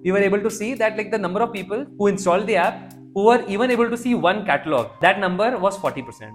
we were able to see that like the number of people who installed the app who were even able to see one catalog, that number was 40%.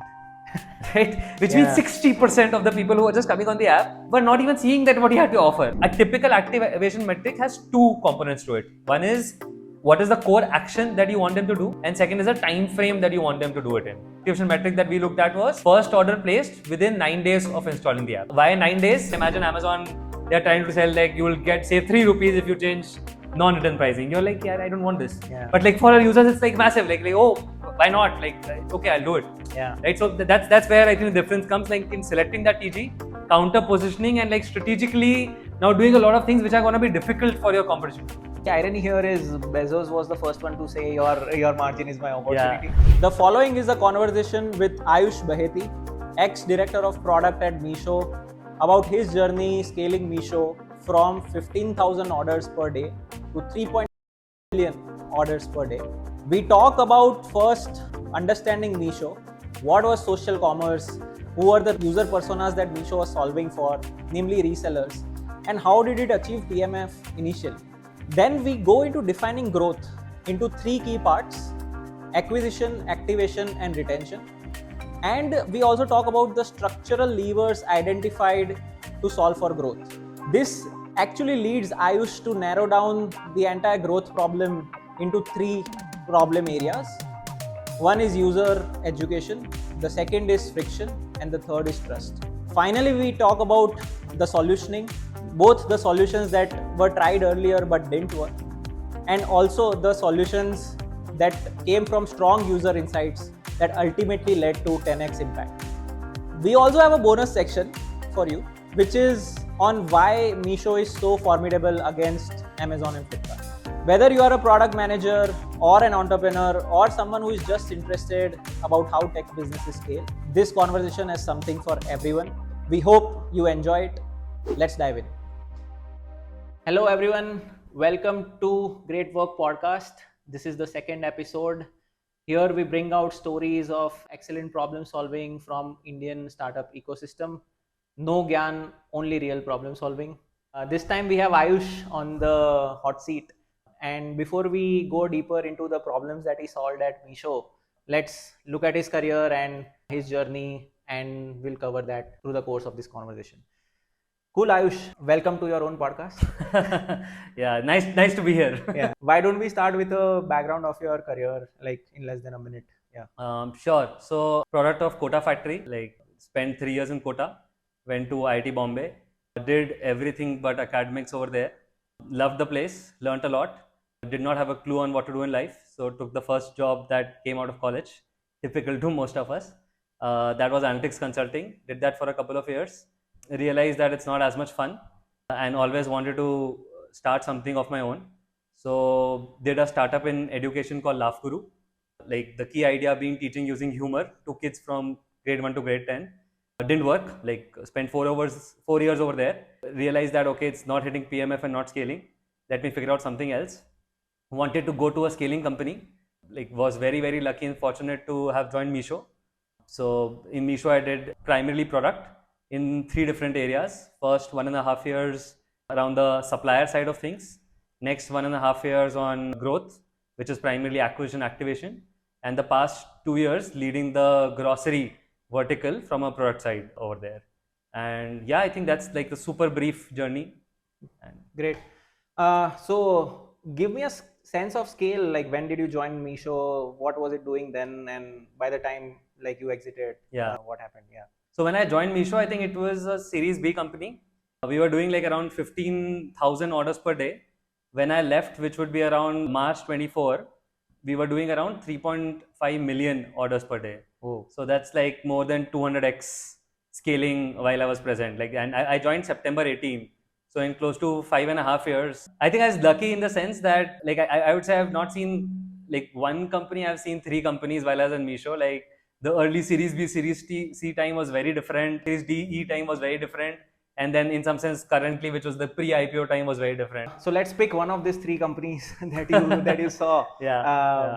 Right? Which means 60% of the people who are just coming on the app were not even seeing that what you had to offer. A typical activation metric has two components to it. One is what is the core action that you want them to do, and second is the time frame that you want them to do it in. Activation metric that we looked at was first order placed within 9 days of installing the app. Why 9 days? Imagine Amazon, they are trying to sell like you will get save 3 rupees if you change non-return pricing. You're like, yeah, I don't want this. But like for our users, it's like massive. Like oh, why not? Like okay, I'll do it. Right. So that's where I think the difference comes, like in selecting that TG, counter positioning, and like strategically now doing a lot of things which are going to be difficult for your competition. The irony here is Bezos was the first one to say your margin is my opportunity. The following is a conversation with Ayush Baheti, ex-director of product at Meesho, about his journey scaling Meesho from 15,000 orders per day to 3.0 million orders per day. We talk about first understanding Meesho, what was social commerce, who were the user personas that Meesho was solving for, namely resellers, and how did it achieve PMF initially. Then we go into defining growth into three key parts: acquisition, activation, and retention. And we also talk about the structural levers identified to solve for growth. This actually leads Ayush to narrow down the entire growth problem into three problem areas. One is user education, the second is friction, and the third is trust. Finally, we talk about the solutioning, both the solutions that were tried earlier but didn't work, and also the solutions that came from strong user insights that ultimately led to 10x impact. We also have a bonus section for you, which is on why Meesho is so formidable against Amazon and Flipkart. Whether you are a product manager or an entrepreneur or someone who is just interested about how tech businesses scale, this conversation is something for everyone. We hope you enjoy it. Let's dive in. Hello everyone, welcome to Great Work Podcast. This is the second episode. Here we bring out stories of excellent problem solving from Indian startup ecosystem. No gyan, only real problem solving. This time we have Ayush on the hot seat. And before we go deeper into the problems that he solved at Meesho, let's look at his career and his journey, and we'll cover that through the course of this conversation. Cool, Ayush. Welcome to your own podcast. Yeah, nice to be here. Yeah. Why don't we start with a background of your career, like in less than a minute? Yeah. Sure. So, product of Kota factory. Like, spent 3 years in Kota. Went to IIT Bombay. Did everything but academics over there. Loved the place. Learned a lot. Did not have a clue on what to do in life. So, took the first job that came out of college. Typical to most of us. That was analytics consulting. Did that for a couple of years. Realized that it's not as much fun, and always wanted to start something of my own. So did a startup in education called Laugh Guru. Like the key idea being teaching using humor to kids from grade 1 to grade 10. Didn't work. Like spent 4 years over there. Realized that okay, it's not hitting PMF and not scaling. Let me figure out something else. Wanted to go to a scaling company. Like was very lucky and fortunate to have joined Meesho. So in Meesho I did primarily product in 3 different areas. First 1.5 years around the supplier side of things. Next 1.5 years on growth, which is primarily acquisition, activation. And the past 2 years leading the grocery vertical from a product side over there. And yeah, I think that's like the super brief journey. Great. So give me a sense of scale, like when did you join Meesho? What was it doing then? And by the time like you exited, what happened? Yeah. So when I joined Meesho, I think it was a Series B company. We were doing like around 15,000 orders per day. When I left, which would be around March 24, we were doing around 3.5 million orders per day. Oh. So that's like more than 200x scaling while I was present. Like, and I joined September 18. So in close to 5.5 years, I think I was lucky in the sense that like I would say I've not seen like one company. I've seen 3 companies while I was in Meesho. Like the early Series B, Series C time was very different. Series D, E time was very different. And then in some sense currently, which was the pre-IPO time, was very different. So let's pick one of these 3 companies that you saw.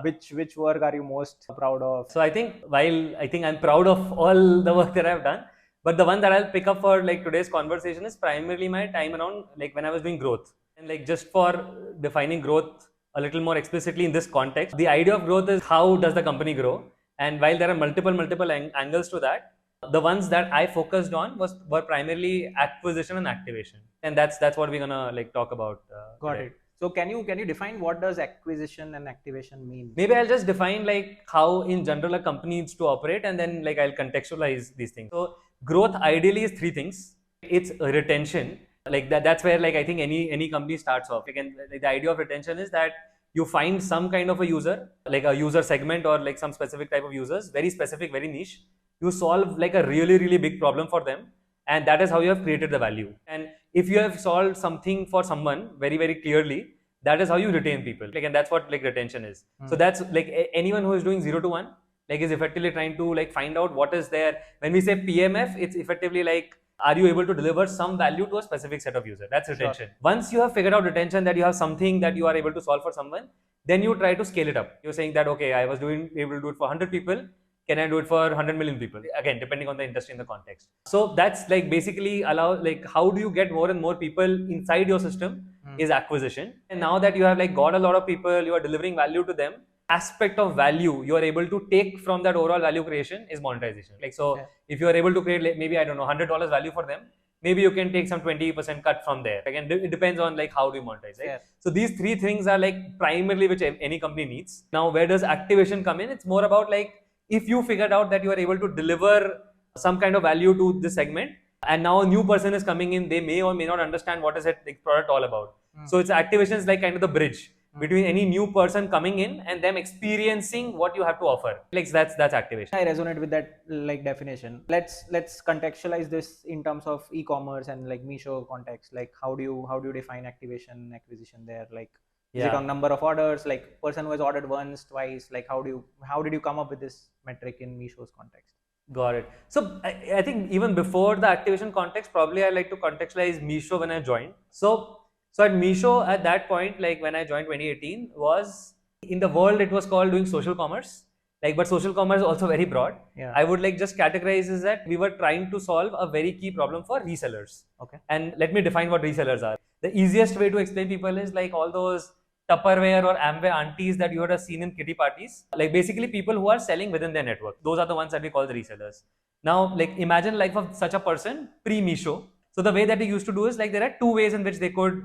Which work are you most proud of? So I think I'm proud of all the work that I've done, but the one that I'll pick up for like today's conversation is primarily my time around like when I was doing growth. And like just for defining growth a little more explicitly in this context, the idea of growth is how does the company grow? And while there are multiple angles to that, the ones that I focused on were primarily acquisition and activation, and that's what we're gonna like talk about. Got today. it. So can you define what does acquisition and activation mean? Maybe I'll just define like how in general a company needs to operate, and then like I'll contextualize these things. So growth ideally is three things. It's retention, like that's where like I think any company starts off. Again, like, the idea of retention is that you find some kind of a user, like a user segment or like some specific type of users, very specific, very niche. You solve like a really big problem for them, and that is how you have created the value. And if you have solved something for someone very clearly, that is how you retain people. Like, and that's what like retention is. So that's like anyone who is doing 0 to 1 like is effectively trying to like find out what is there. When we say PMF, it's effectively like, are you able to deliver some value to a specific set of users? That's retention. Sure. Once you have figured out retention, that you have something that you are able to solve for someone, then you try to scale it up. You're saying that, okay, I was able to do it for 100 people. Can I do it for 100 million people? Again, depending on the industry and the context. So that's like basically like how do you get more and more people inside your system is acquisition. And now that you have like got a lot of people, you are delivering value to them, aspect of value you are able to take from that overall value creation is monetization. Like, so if you are able to create like, maybe, I don't know, $100 value for them, maybe you can take some 20% cut from there. Again, it depends on like how do you monetize, right? So these three things are like primarily which any company needs. Now, where does activation come in? It's more about like, if you figured out that you are able to deliver some kind of value to this segment, and now a new person is coming in, they may or may not understand what is that like product all about. So it's activation is like kind of the bridge between any new person coming in and them experiencing what you have to offer. Like that's activation. I resonate with that like definition. Let's contextualize this in terms of e-commerce and like Meesho context. Like how do you define activation, acquisition there? Like is it on number of orders? Like person who has ordered once, twice? Like how did you come up with this metric in Meesho's context? Got it. So I think even before the activation context, probably I like to contextualize Meesho when I joined. So at Meesho at that point, like when I joined 2018, was in the world it was called doing social commerce. Like, but social commerce is also very broad. I would like just categorize is that we were trying to solve a very key problem for resellers. Okay. And let me define what resellers are. The easiest way to explain people is like all those Tupperware or Amway aunties that you would have seen in kitty parties. Like basically people who are selling within their network. Those are the ones that we call the resellers. Now, like imagine life of such a person pre-Meesho. So the way that they used to do is like there are two ways in which they could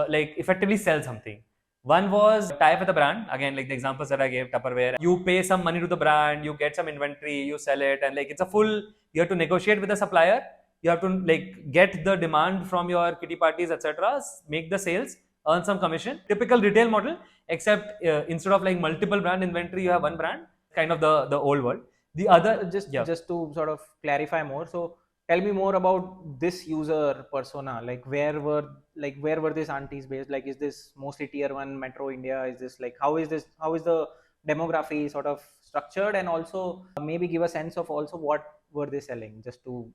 like effectively sell something. One was tie up with a brand. Again, like the examples that I gave, Tupperware. You pay some money to the brand, you get some inventory, you sell it, and like it's a full. You have to negotiate with the supplier. You have to like get the demand from your kitty parties, etc. Make the sales, earn some commission. Typical retail model, except instead of like multiple brand inventory, you have one brand. Kind of the old world. The other just to sort of clarify more. So tell me more about this user persona. Like where were these aunties based? Like is this mostly tier 1 metro India? Is this like how is the demography sort of structured, and also maybe give a sense of also what were they selling, just to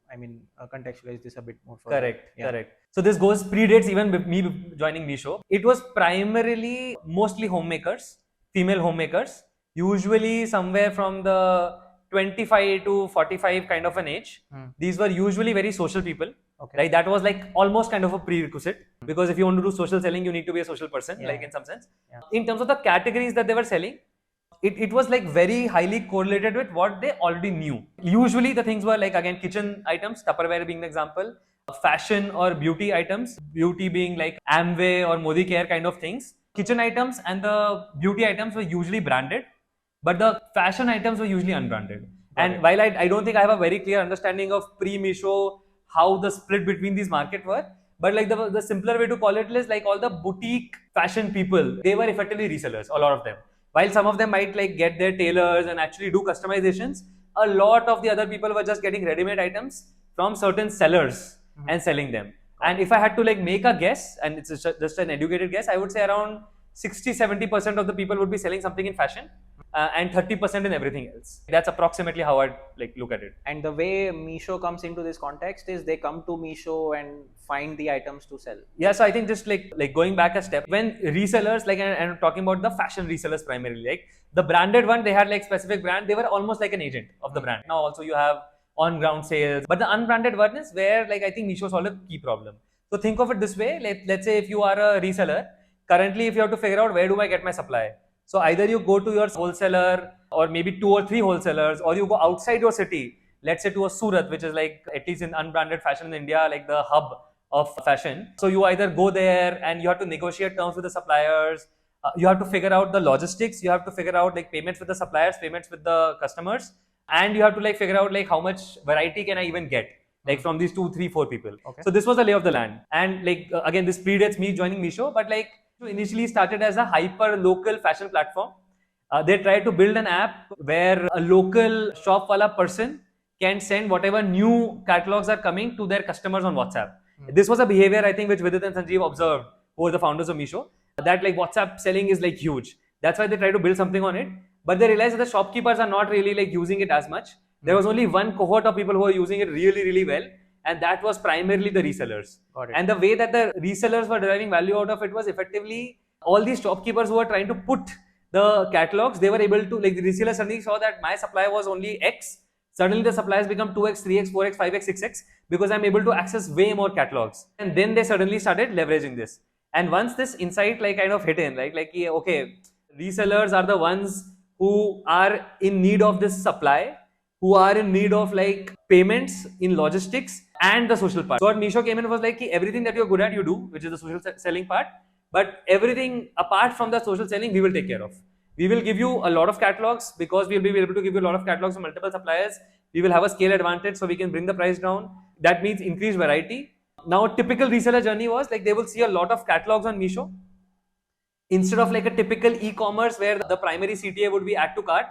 contextualize this a bit more further. Correct. So this predates even me joining Meesho. It was primarily mostly homemakers, female homemakers, usually somewhere from the 25 to 45 kind of an age. These were usually very social people. Okay. Right? That was like almost kind of a prerequisite, because if you want to do social selling, you need to be a social person, like in some sense. In terms of the categories that they were selling, it was like very highly correlated with what they already knew. Usually the things were like, again, kitchen items, Tupperware being the example, fashion or beauty items, beauty being like Amway or Modi Care kind of things. Kitchen items and the beauty items were usually branded, but the fashion items were usually unbranded. And while I don't think I have a very clear understanding of pre-Meesho, how the split between these markets were, but like the simpler way to call it is like all the boutique fashion people, they were effectively resellers, a lot of them. While some of them might like get their tailors and actually do customizations, a lot of the other people were just getting ready-made items from certain sellers and selling them. And if I had to like make a guess, and it's just an educated guess, I would say around 60-70% of the people would be selling something in fashion, and 30% in everything else. That's approximately how I'd like look at it. And the way Meesho comes into this context is they come to Meesho and find the items to sell. Yeah, so I think just like going back a step, when resellers, like, and I'm talking about the fashion resellers primarily, like the branded one, they had like specific brand, they were almost like an agent of the brand. Now also you have on ground sales, but the unbranded one is where like I think Meesho solved a key problem. So think of it this way. Let's say if you are a reseller, currently if you have to figure out where do I get my supply. So either you go to your wholesaler or maybe 2 or 3 wholesalers, or you go outside your city, let's say to a Surat, which is like, at least in unbranded fashion in India, like the hub of fashion. So you either go there and you have to negotiate terms with the suppliers. You have to figure out the logistics. You have to figure out like payments with the suppliers, payments with the customers, and you have to like figure out like how much variety can I even get, like from these 2, 3, 4 people. Okay. So this was the lay of the land. And like again, this predates me joining Meesho, but like initially started as a hyper local fashion platform. They tried to build an app where a local shop wala person can send whatever new catalogs are coming to their customers on WhatsApp. This was a behavior I think which Vidit and Sanjeev observed, who were the founders of Meesho, that like WhatsApp selling is like huge. That's why they try to build something on it. But they realized that the shopkeepers are not really like using it as much. There was only one cohort of people who were using it really, really well, and that was primarily the resellers. And the way that the resellers were deriving value out of it was effectively all these shopkeepers who were trying to put the catalogs, they were able to, like the resellers suddenly saw that my supply was only X. Suddenly the supplies become 2x, 3x, 4x, 5x, 6x because I'm able to access way more catalogs. And then they suddenly started leveraging this. And once this insight like kind of hit in, like okay, resellers are the ones who are in need of this supply, who are in need of like payments in logistics and the social part. So what Meesho came in was like everything that you're good at, you do, which is the social selling part, but everything apart from the social selling, we will take care of. We will give you a lot of catalogs because we'll be able to give you a lot of catalogs from multiple suppliers. We will have a scale advantage so we can bring the price down. That means increased variety. Now a typical reseller journey was like they will see a lot of catalogs on Meesho. Instead of like a typical e-commerce where the primary CTA would be add to cart,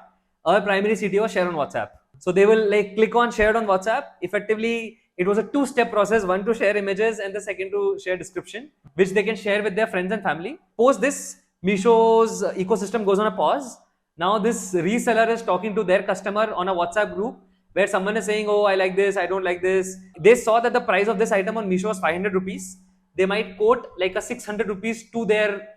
our primary CTA was share on WhatsApp. So they will like click on shared on WhatsApp. Effectively, it was a 2-step process, one to share images and the second to share description, which they can share with their friends and family. Post this, Meesho's ecosystem goes on a pause. Now this reseller is talking to their customer on a WhatsApp group where someone is saying, oh, I like this, I don't like this. They saw that the price of this item on Meesho was 500 rupees. They might quote like a 600 rupees to their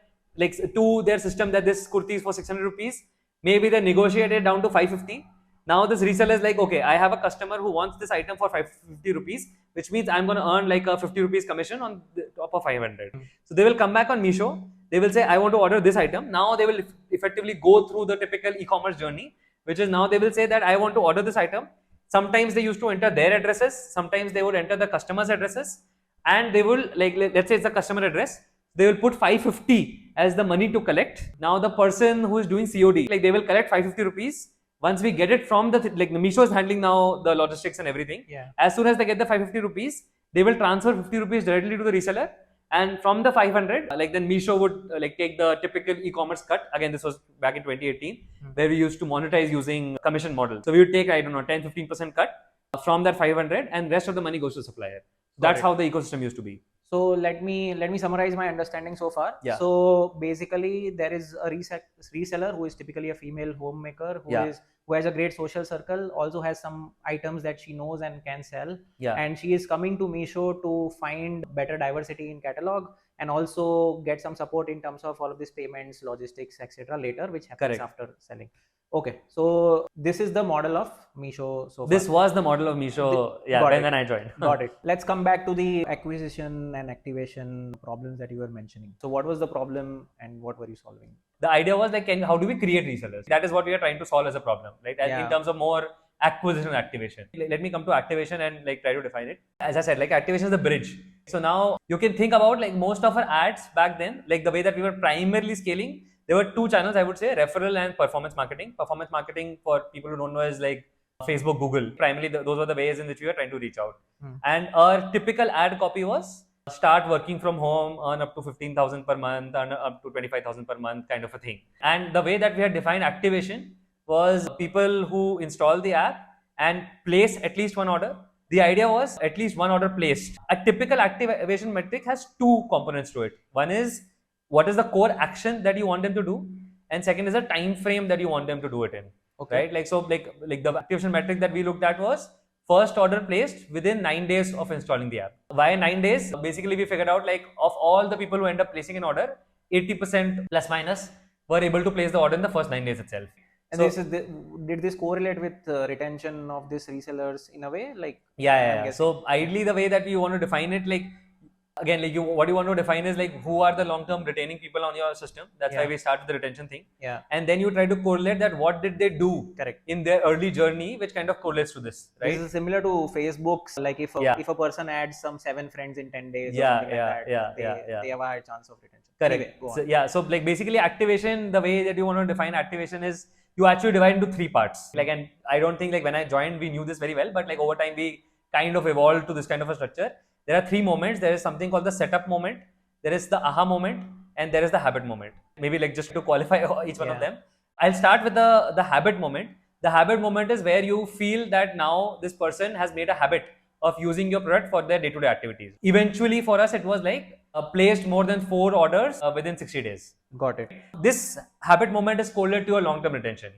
system that this kurti is for 600 rupees. Maybe they negotiated down to 550. Now this reseller is like, okay, I have a customer who wants this item for 550 rupees, which means I'm going to earn like a 50 rupees commission on the top of 500. So they will come back on Meesho. They will say, I want to order this item. Now they will effectively go through the typical e-commerce journey, which is now they will say that I want to order this item. Sometimes they used to enter their addresses. Sometimes they would enter the customer's addresses, and they will like, let's say it's a customer address. They will put 550 as the money to collect. Now the person who is doing COD, like they will collect 550 rupees. Once we get it from the Meesho is handling now the logistics and everything. Yeah. As soon as they get the 550 rupees, they will transfer 50 rupees directly to the reseller. And from the 500, like then Meesho would like take the typical e-commerce cut. Again, this was back in 2018, where we used to monetize using commission model. So we would take, I don't know, 10-15% cut from that 500, and rest of the money goes to the supplier. That's how the ecosystem used to be. So let me summarize my understanding so far. Yeah. So basically, there is a reseller who is typically a female homemaker who has a great social circle, also has some items that she knows and can sell. Yeah. And she is coming to Meesho to find better diversity in catalog and also get some support in terms of all of these payments, logistics, etc. later, which happens after selling. Okay, so this is the model of Meesho so far. This was the model of Meesho, when I joined. Got it. Let's come back to the acquisition and activation problems that you were mentioning. So what was the problem and what were you solving? The idea was like, how do we create resellers? That is what we are trying to solve as a problem, right? In terms of more acquisition and activation. Let me come to activation and like try to define it. As I said, like activation is the bridge. So now you can think about like most of our ads back then, like the way that we were primarily scaling. There were 2 channels, I would say, referral and performance marketing. Performance marketing, for people who don't know, is like Facebook, Google. Primarily, those were the ways in which we were trying to reach out. And our typical ad copy was start working from home, earn up to 15,000 per month, earn up to 25,000 per month, kind of a thing. And the way that we had defined activation was people who install the app and place at least 1 order. The idea was at least 1 order placed. A typical activation metric has 2 components to it. One is what is the core action that you want them to do, and second is a time frame that you want them to do it in. Okay. Right? Like so, like the activation metric that we looked at was first order placed within 9 days of installing the app. Why 9 days? Basically, we figured out like of all the people who end up placing an order, 80% plus minus were able to place the order in the first 9 days itself. And so, did this correlate with retention of these resellers in a way? Like yeah. So ideally, the way that we want to define it, like again, like what you want to define is like who are the long-term retaining people on your system. That's why we start with the retention thing. Yeah. And then you try to correlate that what did they do Correct. in their early journey, which kind of correlates to this, right? This is similar to Facebook's, like if a person adds some 7 friends in 10 days or something like that, they have a high chance of retention. Correct. Anyway, go on. So, yeah, so like basically activation, the way that you want to define activation is you actually divide into 3 parts. Like, and I don't think like when I joined we knew this very well, but like over time we kind of evolved to this kind of a structure. There are 3 moments. There is something called the setup moment, there is the aha moment, and there is the habit moment. Maybe like just to qualify each one of them. I'll start with the habit moment. The habit moment is where you feel that now this person has made a habit of using your product for their day-to-day activities. Eventually for us it was like placed more than 4 orders within 60 days. Got it. This habit moment is correlated to your long-term retention.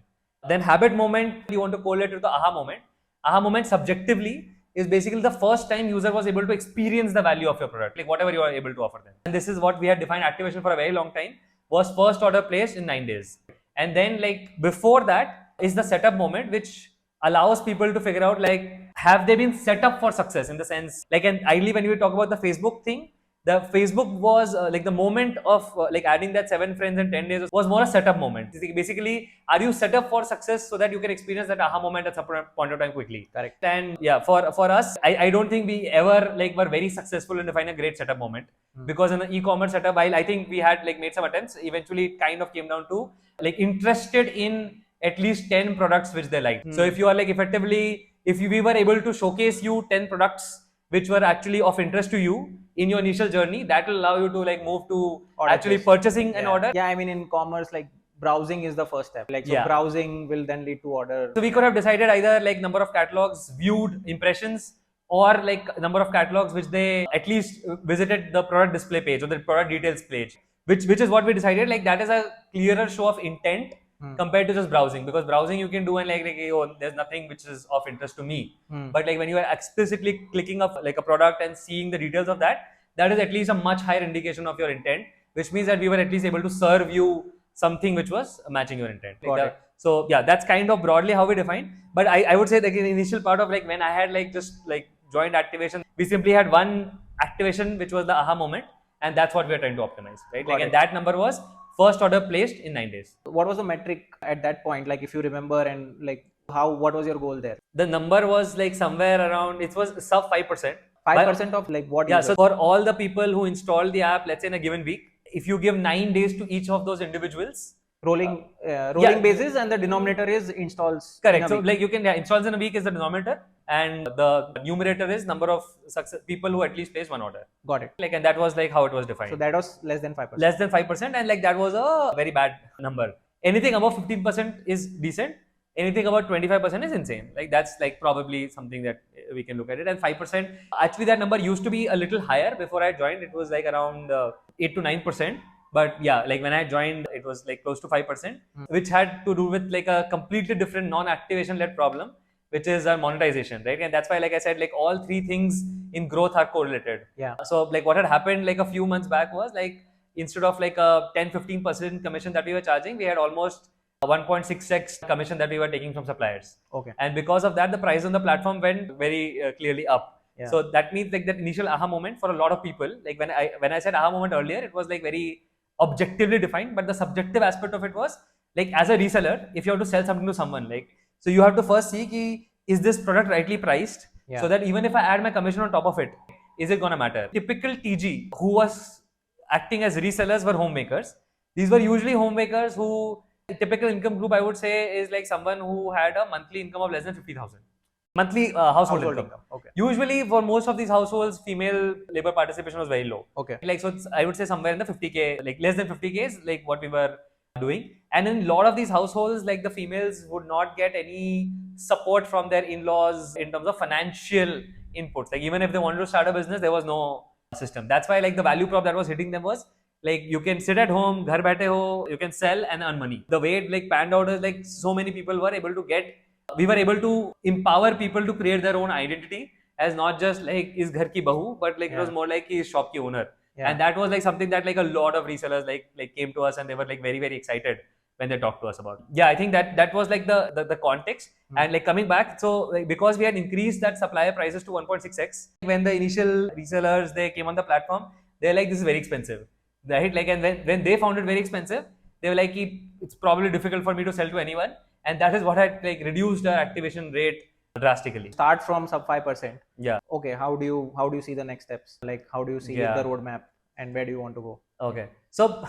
Then habit moment you want to correlate to the aha moment. Aha moment subjectively is basically the first time user was able to experience the value of your product, like whatever you are able to offer them. And this is what we had defined activation for a very long time, was first order placed in 9 days. And then like before that is the setup moment, which allows people to figure out like, have they been set up for success, in the sense like, and ideally when we talk about the Facebook thing, the Facebook was like the moment of like adding that 7 friends in 10 days was more a setup moment. Basically, are you set up for success so that you can experience that aha moment at some point of time quickly? Correct. And yeah, for us, I don't think we ever like were very successful in defining a great setup moment, because in the e-commerce setup, while I think we had like made some attempts, eventually it kind of came down to like interested in at least 10 products which they liked. So if you are like effectively, if we were able to showcase you 10 products which were actually of interest to you in your initial journey, that will allow you to like move to order actually purchasing an order. Yeah, I mean in commerce, like browsing is the first step. Like so browsing will then lead to order. So we could have decided either like number of catalogs viewed, impressions, or like number of catalogs which they at least visited the product display page or the product details page, which is what we decided. Like that is a clearer show of intent compared to just browsing, because browsing you can do and like oh, there's nothing which is of interest to me. But like when you are explicitly clicking up like a product and seeing the details of that, that is at least a much higher indication of your intent, which means that we were at least able to serve you something which was matching your intent. So yeah, that's kind of broadly how we define. But I would say that in the initial part of like when I had like just like joined activation, we simply had one activation which was the aha moment, and that's what we are trying to optimize, right? Like, and that number was first order placed in 9 days. What was the metric at that point? Like if you remember, and like what was your goal there? The number was like somewhere around, it was sub 5%. 5% of like what? Yeah, so for all the people who installed the app, let's say in a given week, if you give 9 days to each of those individuals, rolling basis, and the denominator is installs. Correct. So like you can installs in a week is the denominator, and the numerator is number of success people who at least placed one order. Got it. Like, and that was like how it was defined. So that was less than 5%. Less than 5%, and like that was a very bad number. Anything above 15% is decent. Anything about 25% is insane. Like that's like probably something that we can look at it. And 5%, actually that number used to be a little higher before I joined. It was like around 8 to 9%. But yeah, like when I joined, it was like close to 5%, which had to do with like a completely different non-activation led problem, which is monetization, right? And that's why, like I said, like all 3 things in growth are correlated. Yeah. So like what had happened like a few months back was like, instead of like a 10-15% commission that we were charging, we had almost 1.6x commission that we were taking from suppliers. Okay. And because of that, the price on the platform went very clearly up. Yeah. So that means like that initial aha moment for a lot of people, like when I said aha moment earlier, it was like very objectively defined, but the subjective aspect of it was like, as a reseller, if you have to sell something to someone, like, so you have to first see ki, is this product rightly priced, so that even if I add my commission on top of it, is it gonna matter? Typical TG who was acting as resellers were homemakers. These were usually homemakers who, typical income group I would say is like someone who had a monthly income of less than 50,000. Monthly household income. Okay. Usually for most of these households, female labor participation was very low. Okay. Like, so I would say somewhere in the 50K, like less than 50K is like what we were doing. And in a lot of these households, like the females would not get any support from their in-laws in terms of financial inputs. Like even if they wanted to start a business, there was no system. That's why like the value prop that was hitting them was like, you can sit at home, ghar baithe ho, you can sell and earn money. The way it like panned out is like so many people were able to we were able to empower people to create their own identity as not just like is ghar ki bahu, but like it was more like he is shop ki owner. And that was like something that like a lot of resellers like came to us and they were like very, very excited when they talk to us about. Yeah, I think that was like the context. And like coming back, so like, because we had increased that supplier prices to 1.6x, when the initial resellers they came on the platform, they're like, this is very expensive, right? Like, and when they found it very expensive, they were like, it's probably difficult for me to sell to anyone, and that is what had like reduced our activation rate drastically. Start from sub 5%. Yeah. Okay, how do you see the next steps? Like, how do you see Yeah. the roadmap, and where do you want to go? Okay, so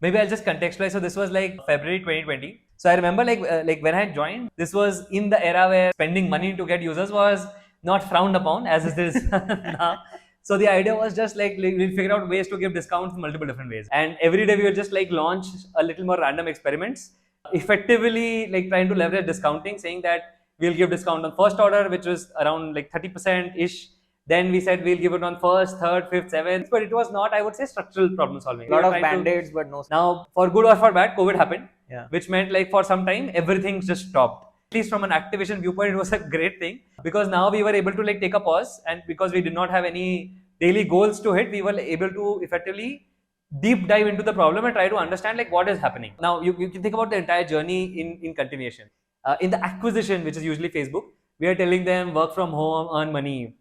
maybe I'll just contextualize. So this was like February 2020. So I remember like when I joined, this was in the era where spending money to get users was not frowned upon as it is now. So the idea was just like we'll figure out ways to give discounts in multiple different ways, and every day we will just like launch a little more random experiments, effectively like trying to leverage discounting, saying that we'll give discount on first order, which was around like 30% ish. Then we said we'll give it on first, third, fifth, seventh, but it was not, I would say, structural problem solving. A lot of band-aids, but no. Now, for good or for bad, COVID happened, Yeah. which meant like for some time everything just stopped. At least from an activation viewpoint, it was a great thing, because now we were able to like take a pause, and because we did not have any daily goals to hit, we were able to effectively deep dive into the problem and try to understand like what is happening. Now you can think about the entire journey in continuation. In the acquisition, which is usually Facebook, we are telling them work from home, earn money.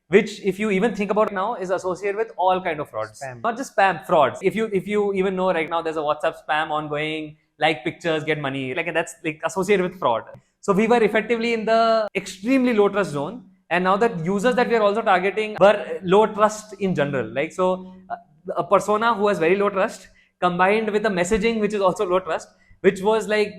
Which, if you even think about now, is associated with all kind of frauds. Spam. Not just spam, frauds. If you even know right now, there's a WhatsApp spam ongoing, like pictures, get money, like that's like associated with fraud. So we were effectively in the extremely low trust zone, and now the users that we are also targeting were low trust in general. Like, so a persona who has very low trust combined with the messaging which is also low trust, which was like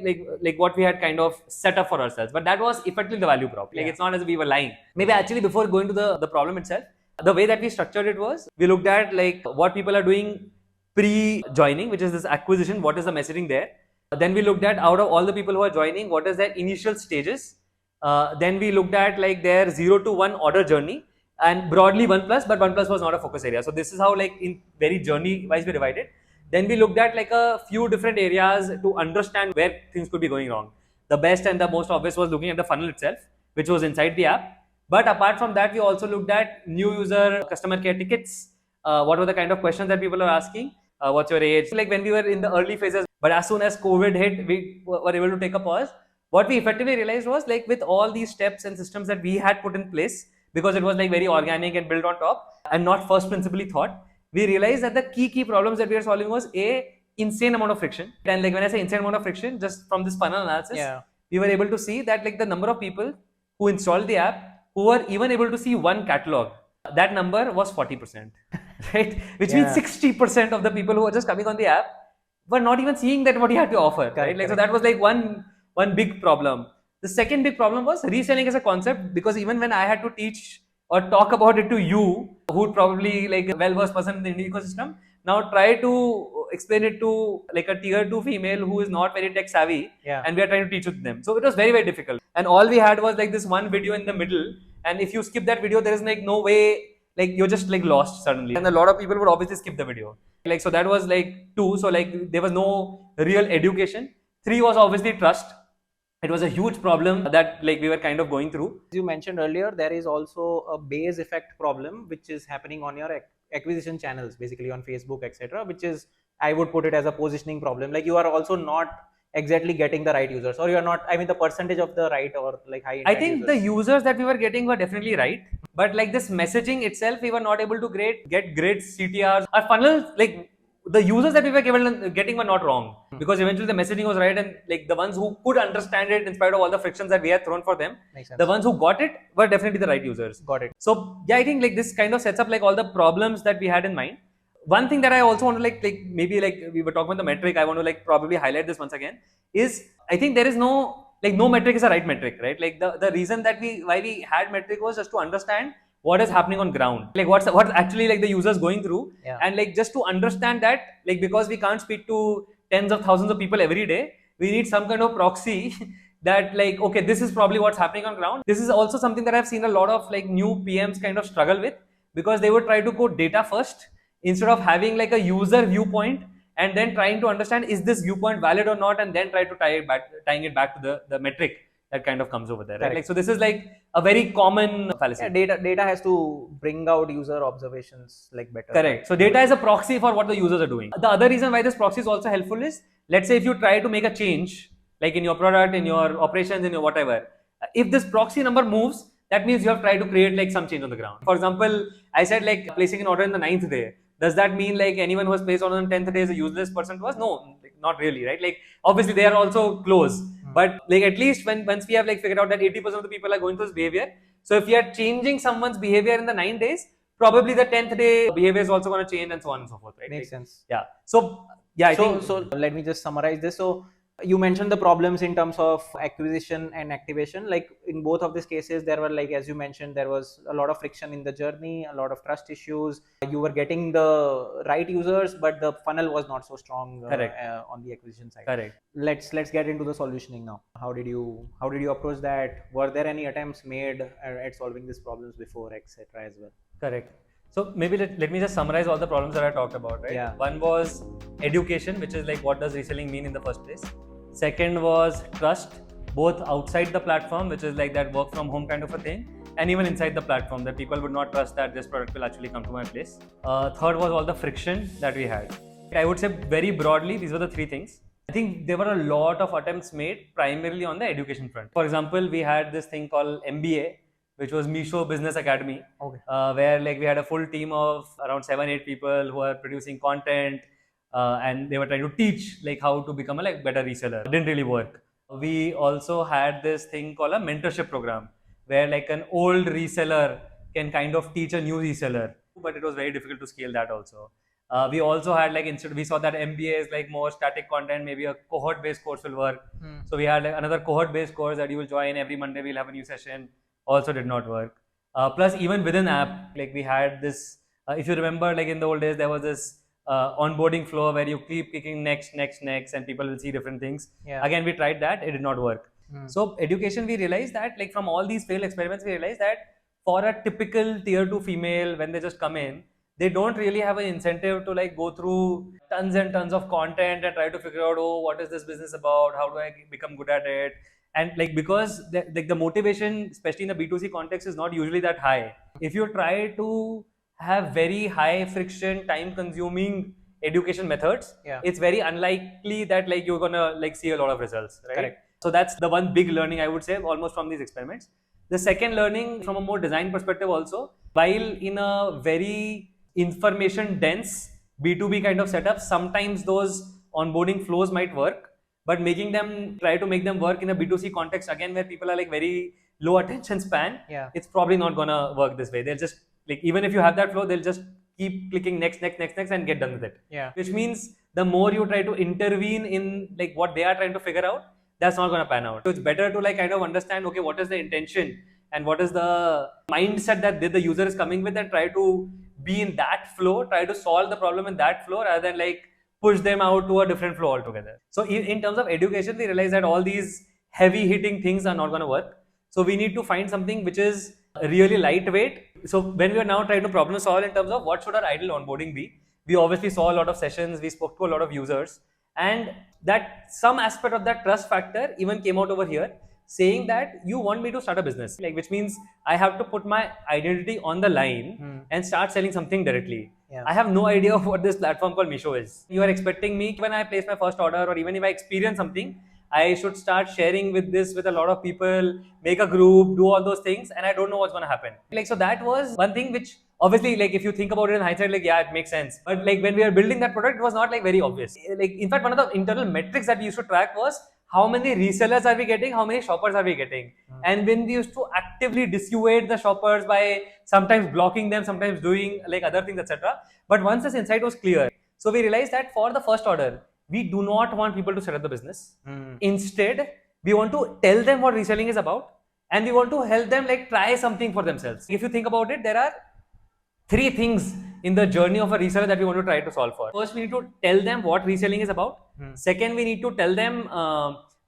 what we had kind of set up for ourselves. But that was effectively the value prop. Like, it's not as if we were lying. Maybe actually before going to the problem itself, the way that we structured it was, we looked at like what people are doing pre-joining, which is this acquisition, what is the messaging there. Then we looked at, out of all the people who are joining, what is their initial stages. Then we looked at like their 0 to 1 order journey, and broadly 1+, but 1+ was not a focus area. So this is how like in very journey wise we divided. Then we looked at like a few different areas to understand where things could be going wrong. The best and the most obvious was looking at the funnel itself, which was inside the app. But apart from that, we also looked at new user customer care tickets. What were the kind of questions that people are asking? What's your age? Like when we were in the early phases, but as soon as COVID hit, we were able to take a pause. What we effectively realized was, like, with all these steps and systems that we had put in place, because it was like very organic and built on top and not first principally thought, we realized that the key problems that we were solving was insane amount of friction. And like when I say insane amount of friction, just from this funnel analysis, we were able to see that like the number of people who installed the app, who were even able to see one catalog, that number was 40%, right? Which means 60% of the people who were just coming on the app were not even seeing that what you had to offer, right? Like, so that was like one big problem. The second big problem was reselling as a concept, because even when I had to teach or talk about it to you, who would probably like a well-versed person in the Indian ecosystem, now try to explain it to like a tier 2 female who is not very tech savvy, and we are trying to teach it to them. So it was very difficult. And all we had was like this one video in the middle, and if you skip that video, there is like no way, like you're just like lost suddenly. And a lot of people would obviously skip the video. Like, so that was like 2. So like there was no real education. 3 was obviously trust. It was a huge problem that like we were kind of going through. As you mentioned earlier, there is also a base effect problem which is happening on your acquisition channels, basically on Facebook, etc., which is, I would put it as a positioning problem. Like, you are also not exactly getting the right users, or you are not, I mean, the percentage of the right or like high I think the users that we were getting were definitely right, but like this messaging itself, we were not able to get great CTRs. Our funnel, like the users that we were getting were not wrong, because eventually the messaging was right, and like the ones who could understand it in spite of all the frictions that we had thrown for them, the ones who got it were definitely the right users. Got it. So yeah, I think like this kind of sets up like all the problems that we had in mind. One thing that I also want to like maybe like we were talking about the metric, I want to like probably highlight this once again, is I think there is no metric is a right metric, right? Like the reason that why we had metric was just to understand what is happening on ground, like what's actually like the users going through, and like just to understand that, like, because we can't speak to tens of thousands of people every day, we need some kind of proxy that like, okay, this is probably what's happening on ground. This is also something that I've seen a lot of like new PMs kind of struggle with, because they would try to go data first instead of having like a user viewpoint and then trying to understand, is this viewpoint valid or not, and then try to tying it back to the metric that kind of comes over there, right? Correct. Like, so this is like a very common fallacy. Yeah, data has to bring out user observations like better. Correct. So data is a proxy for what the users are doing. The other reason why this proxy is also helpful is, let's say if you try to make a change, like in your product, in your operations, in your whatever, if this proxy number moves, that means you have tried to create like some change on the ground. For example, I said like placing an order in the 9th day. Does that mean like anyone who has placed order on the 10th day is a useless person to us? No, like, not really, right? Like obviously they are also close, but like at least once we have like figured out that 80% of the people are going through this behavior. So if you are changing someone's behavior in the 9 days, probably the 10th day behavior is also going to change and so on and so forth, right? Makes like, sense. Yeah. So yeah, I think So let me just summarize this. So you mentioned the problems in terms of acquisition and activation. Like in both of these cases, there were, like as you mentioned, there was a lot of friction in the journey, a lot of trust issues. You were getting the right users, but the funnel was not so strong on the acquisition side. Correct. Let's get into the solutioning now. How did you approach that? Were there any attempts made at solving these problems before, etc. as well? Correct. So maybe let me just summarize all the problems that I talked about, right? Yeah. One was education, which is like what does reselling mean in the first place. Second was trust, both outside the platform, which is like that work from home kind of a thing, and even inside the platform, that people would not trust that this product will actually come to my place. Third was all the friction that we had. I would say very broadly, these were the three things. I think there were a lot of attempts made primarily on the education front. For example, we had this thing called MBA, which was Meesho Business Academy, where like we had a full team of around 7-8 people who are producing content, and they were trying to teach like how to become a like better reseller. It didn't really work. We also had this thing called a mentorship program, where like an old reseller can kind of teach a new reseller, but it was very difficult to scale that also. We also had like, instead we saw that MBA is like more static content, maybe a cohort based course will work. So we had like another cohort based course that you will join every Monday, we'll have a new session. Also did not work. Plus even within app, like we had this, if you remember, like in the old days, there was this onboarding flow where you keep clicking next and people will see different things. Again, we tried that, it did not work. So education, we realized that like from all these failed experiments, we realized that for a typical tier 2 female, when they just come in, they don't really have an incentive to like go through tons and tons of content and try to figure out, oh, what is this business about? How do I become good at it? And like, because the motivation, especially in the B2C context, is not usually that high. If you try to have very high friction, time consuming education methods, it's very unlikely that like you're gonna like see a lot of results, right? Correct. So that's the one big learning I would say almost from these experiments. The second learning from a more design perspective also, while in a very information dense B2B kind of setup, sometimes those onboarding flows might work, but try to make them work in a B2C context, again, where people are like very low attention span, it's probably not gonna work this way. They'll just like, even if you have that flow, they'll just keep clicking next and get done with it. Which means the more you try to intervene in like what they are trying to figure out, that's not gonna pan out. So it's better to like kind of understand, okay, what is the intention and what is the mindset that the user is coming with, and try to be in that flow, try to solve the problem in that flow rather than like push them out to a different flow altogether. So in terms of education, we realize that all these heavy hitting things are not going to work. So we need to find something which is really lightweight. So when we are now trying to problem solve in terms of what should our ideal onboarding be, we obviously saw a lot of sessions, we spoke to a lot of users, and that some aspect of that trust factor even came out over here, saying that you want me to start a business, like, which means I have to put my identity on the line and start selling something directly. I have no idea of what this platform called Meesho is. You are expecting me, when I place my first order or even if I experience something, I should start sharing with a lot of people, make a group, do all those things, and I don't know what's going to happen. Like, so that was one thing which obviously, like, if you think about it in hindsight, like, yeah, it makes sense. But like when we were building that product, it was not like very obvious. Like, in fact, one of the internal metrics that we used to track was how many resellers are we getting, how many shoppers are we getting. And when we used to actively dissuade the shoppers by sometimes blocking them, sometimes doing like other things, etc. But once this insight was clear, so we realized that for the first order, we do not want people to set up the business. Instead, we want to tell them what reselling is about, and we want to help them like try something for themselves. If you think about it, there are 3 things in the journey of a reseller that we want to try to solve for. First, we need to tell them what reselling is about. Second, we need to tell them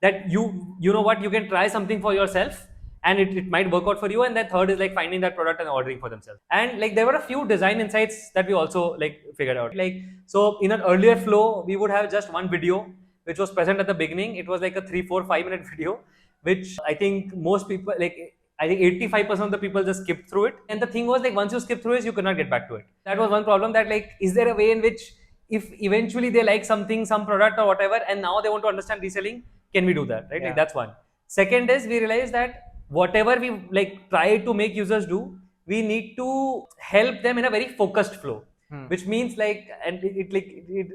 that you know what, you can try something for yourself and it might work out for you. And then third is like finding that product and ordering for themselves. And like there were a few design insights that we also like figured out. Like, so in an earlier flow, we would have just one video which was present at the beginning. It was like a 3, 4, 5 minute video which I think most people, like I think 85% of the people just skip through it. And the thing was, like, once you skip through it, you could not get back to it. That was one problem, that like, is there a way in which if eventually they like something, some product or whatever, and now they want to understand reselling, can we do that, right? Yeah. Like, that's one. Second is, we realized that whatever we like try to make users do, we need to help them in a very focused flow. Which means, like, and it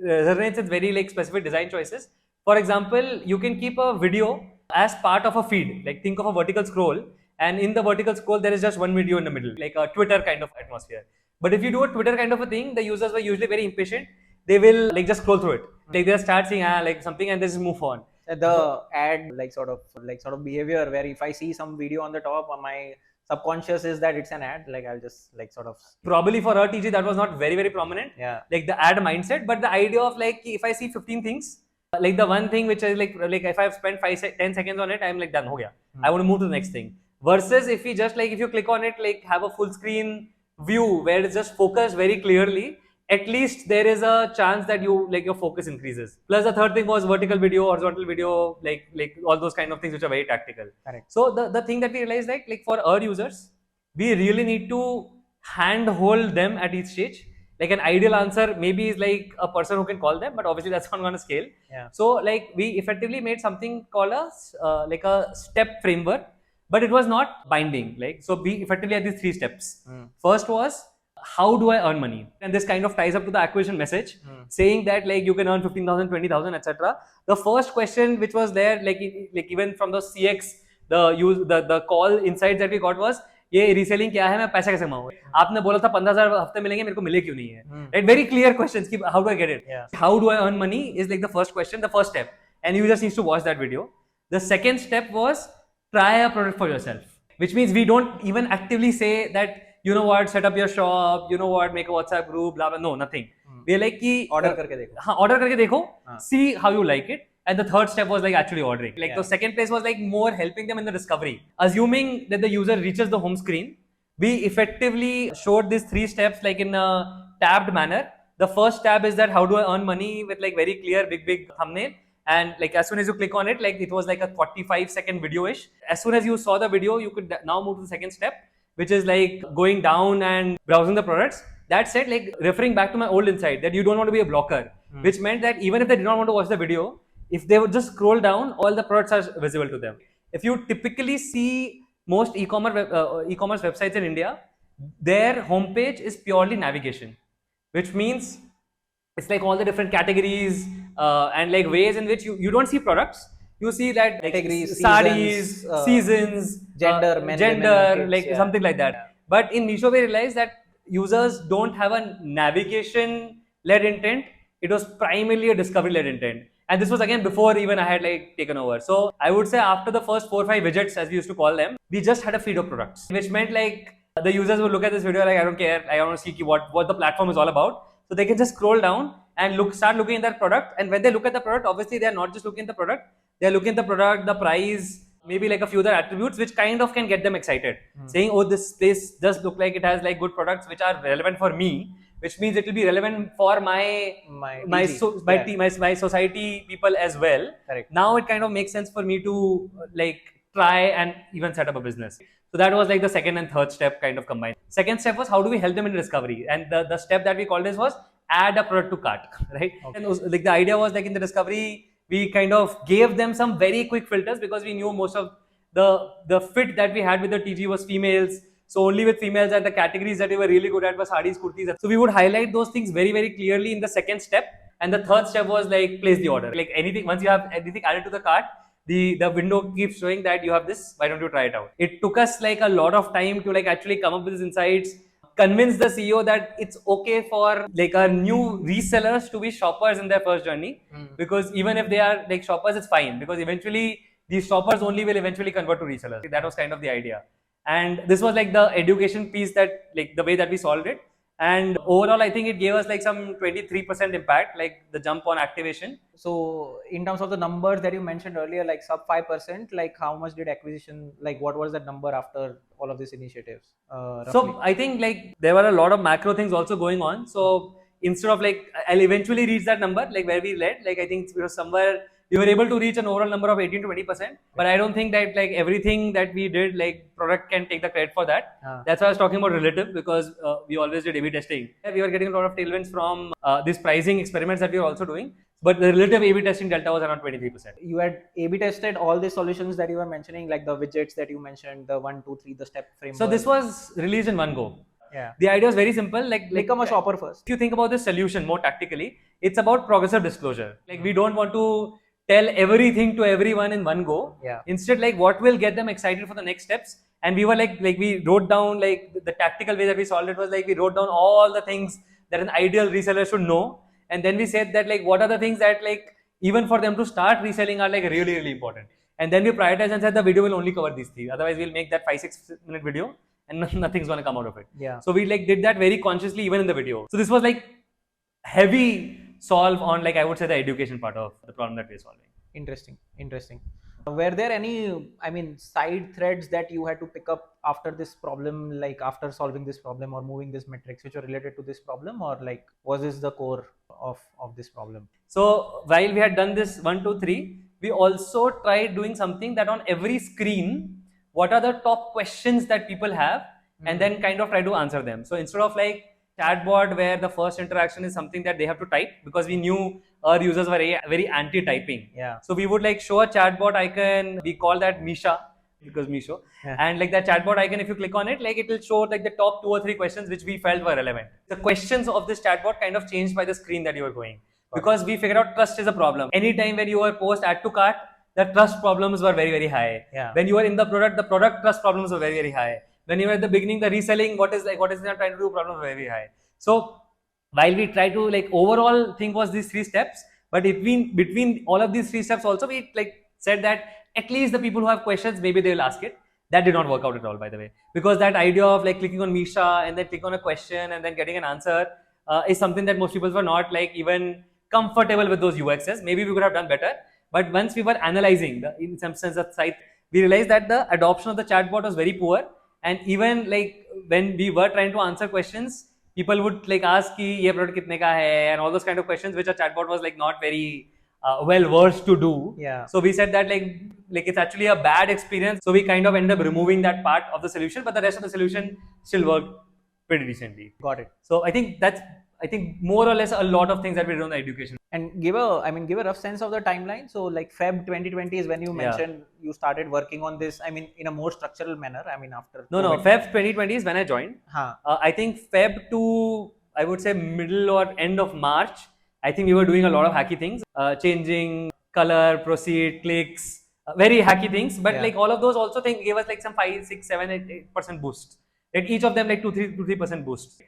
resonates with very like specific design choices. For example, you can keep a video as part of a feed. Like, think of a vertical scroll, and in the vertical scroll there is just one video in the middle, like a Twitter kind of atmosphere. But if you do a Twitter kind of a thing, the users were usually very impatient. They will like just scroll through it. Like, they'll start seeing like something and they just move on. The ad like sort of behavior where if I see some video on the top, my subconscious is that it's an ad. Like, I'll just like sort of, probably for her TG that was not very prominent. Yeah. Like the ad mindset, but the idea of like, if I see 15 things, like the one thing which is like if I've spent 10 seconds on it, I'm like done, ho gaya. I want to move to the next thing. Versus if we just like, if you click on it, like have a full screen view where it's just focused very clearly, at least there is a chance that you like your focus increases. Plus the third thing was vertical video, horizontal video, like all those kind of things which are very tactical. Correct. So the thing that we realized, like for our users, we really need to handhold them at each stage. Like, an ideal answer maybe is like a person who can call them, but obviously that's not going to scale. Yeah. So like, we effectively made something called like a step framework, but it was not binding. Like, so we effectively had these 3 steps. First was, how do I earn money? And this kind of ties up to the acquisition message, saying that like you can earn 15,000, 20,000, etc. The first question which was there, like even from the CX, the call insights that we got was, ये reselling क्या है, मैं पैसा कैसे कमाऊं? आपने बोला था 15,000 हफ्ते मिलेंगे, मेरे को मिले क्यों नहीं है? Right? Very clear questions. How do I get it? Yeah. How do I earn money is like the first question, the first step, and you just need to watch that video. The second step was, try a product for yourself, which means we don't even actively say that, you know what, set up your shop, you know what, make a WhatsApp group, blah blah. No, nothing. We're like कि order करके देखो. हाँ, order करके देखो, see how you like it. And the third step was like actually ordering. Like, the second place was like more helping them in the discovery. Assuming that the user reaches the home screen, we effectively showed these 3 steps like in a tabbed manner. The first tab is that how do I earn money, with like very clear big thumbnail. And like, as soon as you click on it, like it was like a 45-second video-ish. As soon as you saw the video, you could now move to the second step, which is like going down and browsing the products. That said, like referring back to my old insight that you don't want to be a blocker, which meant that even if they did not want to watch the video, if they would just scroll down, all the products are visible to them. If you typically see most e-commerce websites in India, their homepage is purely navigation, which means it's like all the different categories and like ways in which you don't see products. You see that like categories, sarees, seasons, gender, men, like kids, something like that. Yeah. But in Meesho, we realized that users don't have a navigation-led intent. It was primarily a discovery-led intent. And this was again before even I had like taken over. So I would say after the first 4 or 5 widgets, as we used to call them, we just had a feed of products, which meant like the users would look at this video like, I don't care, I want to see what the platform is all about. So they can just scroll down and start looking at that product. And when they look at the product, obviously they are not just looking at the product, they're looking at the product, the price, maybe like a few other attributes which kind of can get them excited. Saying, oh, this place does look like it has like good products which are relevant for me, which means it will be relevant for my society people as well. Correct. Now it kind of makes sense for me to like try and even set up a business. So that was like the second and third step kind of combined. Second step was, how do we help them in discovery? And the step that we called this was add a product to cart, right? Okay. And was, like the idea was like in the discovery, we kind of gave them some very quick filters because we knew most of the fit that we had with the TG was females. So only with females, and the categories that we were really good at was sarees, kurtis. So we would highlight those things very, very clearly in the second step. And the third step was like place the order. Like anything, once you have anything added to the cart, the window keeps showing that you have this, why don't you try it out? It took us like a lot of time to like actually come up with these insights, convince the CEO that it's okay for like our new resellers to be shoppers in their first journey. Because even if they are like shoppers, it's fine, because eventually these shoppers only will eventually convert to resellers. That was kind of the idea. And this was like the education piece, that like the way that we solved it. And overall, I think it gave us like some 23% impact, like the jump on activation. So in terms of the numbers that you mentioned earlier, like sub 5%, like how much did acquisition, like what was that number after all of these initiatives? So I think like there were a lot of macro things also going on. So instead of like, I'll eventually reach that number, like where we led, like I think it was somewhere we were able to reach an overall number of 18 to 20%. But I don't think that like everything that we did, like product can take the credit for that. That's why I was talking about relative, because we always did A/B testing. We were getting a lot of tailwinds from these pricing experiments that we were also doing. But the relative A/B testing delta was around 23%. You had A/B tested all the solutions that you were mentioning, like the widgets that you mentioned, the 1, 2, 3, the step framework. So this was released in one go. Yeah. The idea was very simple. Like become a shopper first. If you think about this solution more tactically, it's about progressive disclosure. Like we don't want to tell everything to everyone in one go. Yeah. Instead, like what will get them excited for the next steps. And we were like we wrote down like the tactical way that we solved it was like we wrote down all the things that an ideal reseller should know. And then we said that like what are the things that like even for them to start reselling are like really, really important. And then we prioritized and said the video will only cover these three. Otherwise, we'll make that 5-6 minute video and nothing's gonna come out of it. Yeah. So we like did that very consciously even in the video. So this was like heavy solve on like I would say the education part of the problem that we're solving. Interesting. Were there any, I mean, side threads that you had to pick up after this problem, like after solving this problem or moving this metrics which were related to this problem, or like was this the core of this problem? So while we had done this 1, 2, 3, we also tried doing something that on every screen, what are the top questions that people have, and then kind of try to answer them. So instead of like Chatbot where the first interaction is something that they have to type, because we knew our users were very anti-typing. Yeah. So we would like show a chatbot icon. We call that Meesho because Meesho. Yeah. And like that chatbot icon, if you click on it, like it will show like the top 2 or 3 questions which we felt were relevant. The questions of this chatbot kind of changed by the screen that you were going, because we figured out trust is a problem. Anytime when you were post add to cart, the trust problems were very, very high. Yeah. When you were in the product trust problems were very, very high. When you were at the beginning, the reselling, what is not trying to do problems were very high. So while we try to like overall thing was these 3 steps, but between all of these 3 steps also we like said that at least the people who have questions, maybe they will ask it. That did not work out at all, by the way, because that idea of like clicking on Meesho and then click on a question and then getting an answer is something that most people were not like even comfortable with those UXs. Maybe we could have done better, but once we were analyzing in some sense the site, we realized that the adoption of the chatbot was very poor. And even like when we were trying to answer questions, people would like ask ki ye product kitne ka hai and all those kind of questions which a chatbot was like not very well versed to do. Yeah. So we said that like it's actually a bad experience. So we kind of ended up removing that part of the solution, but the rest of the solution still worked pretty decently. Got it. So I think more or less a lot of things that we did on the education. And give a rough sense of the timeline. So like Feb 2020 is when you mentioned you started working on this. I mean, in a more structural manner. I mean, after Feb 2020 is when I joined. I think Feb to I would say middle or end of March, I think we were doing a lot of hacky things, changing color, proceed, clicks, very hacky things. But like all of those also gave us like some 5, 6, 7, 8% boost. Like each of them like 2-3% boost.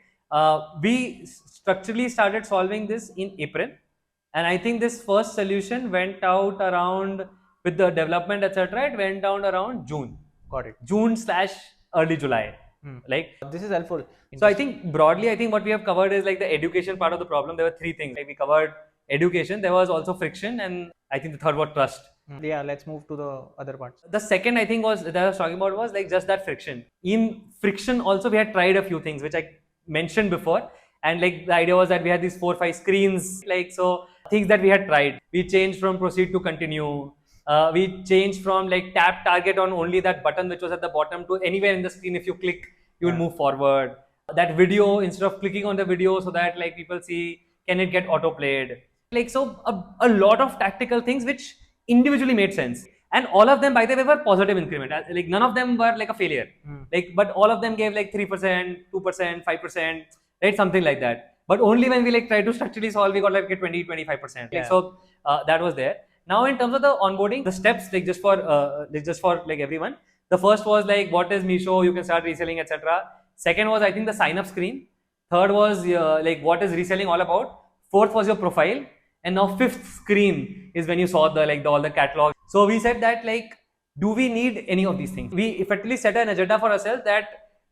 We structurally started solving this in April. And I think this first solution went out around with the development, etc. It went down around June. Got it. June/early July. Like this is helpful. So I think broadly, what we have covered is like the education part of the problem. There were 3 things. Like we covered education. There was also friction, and I think the third was trust. Yeah, let's move to the other parts. The second I think was that I was talking about was like just that friction. In friction also we had tried a few things which I mentioned before. And like the idea was that we had these 4 or 5 screens, like so things that we had tried. We changed from proceed to continue. We changed from like tap target on only that button which was at the bottom to anywhere in the screen. If you click, you will move forward. That video, instead of clicking on the video so that like people see, can it get auto played? Like so a lot of tactical things which individually made sense. And all of them, by the way, were positive increment. Like none of them were like a failure. Like, but all of them gave like 3%, 2%, 5%. Right, something like that. But only when we like try to structurally solve, we got like 20-25%. Like, so that was there. Now in terms of the onboarding, the steps like just for like everyone. The first was like what is Meesho, you can start reselling, etc. Second was I think the sign up screen. Third was like what is reselling all about. Fourth was your profile, and now 5th screen is when you saw the all the catalog. So we said that like, do we need any of these things? We effectively set an agenda for ourselves that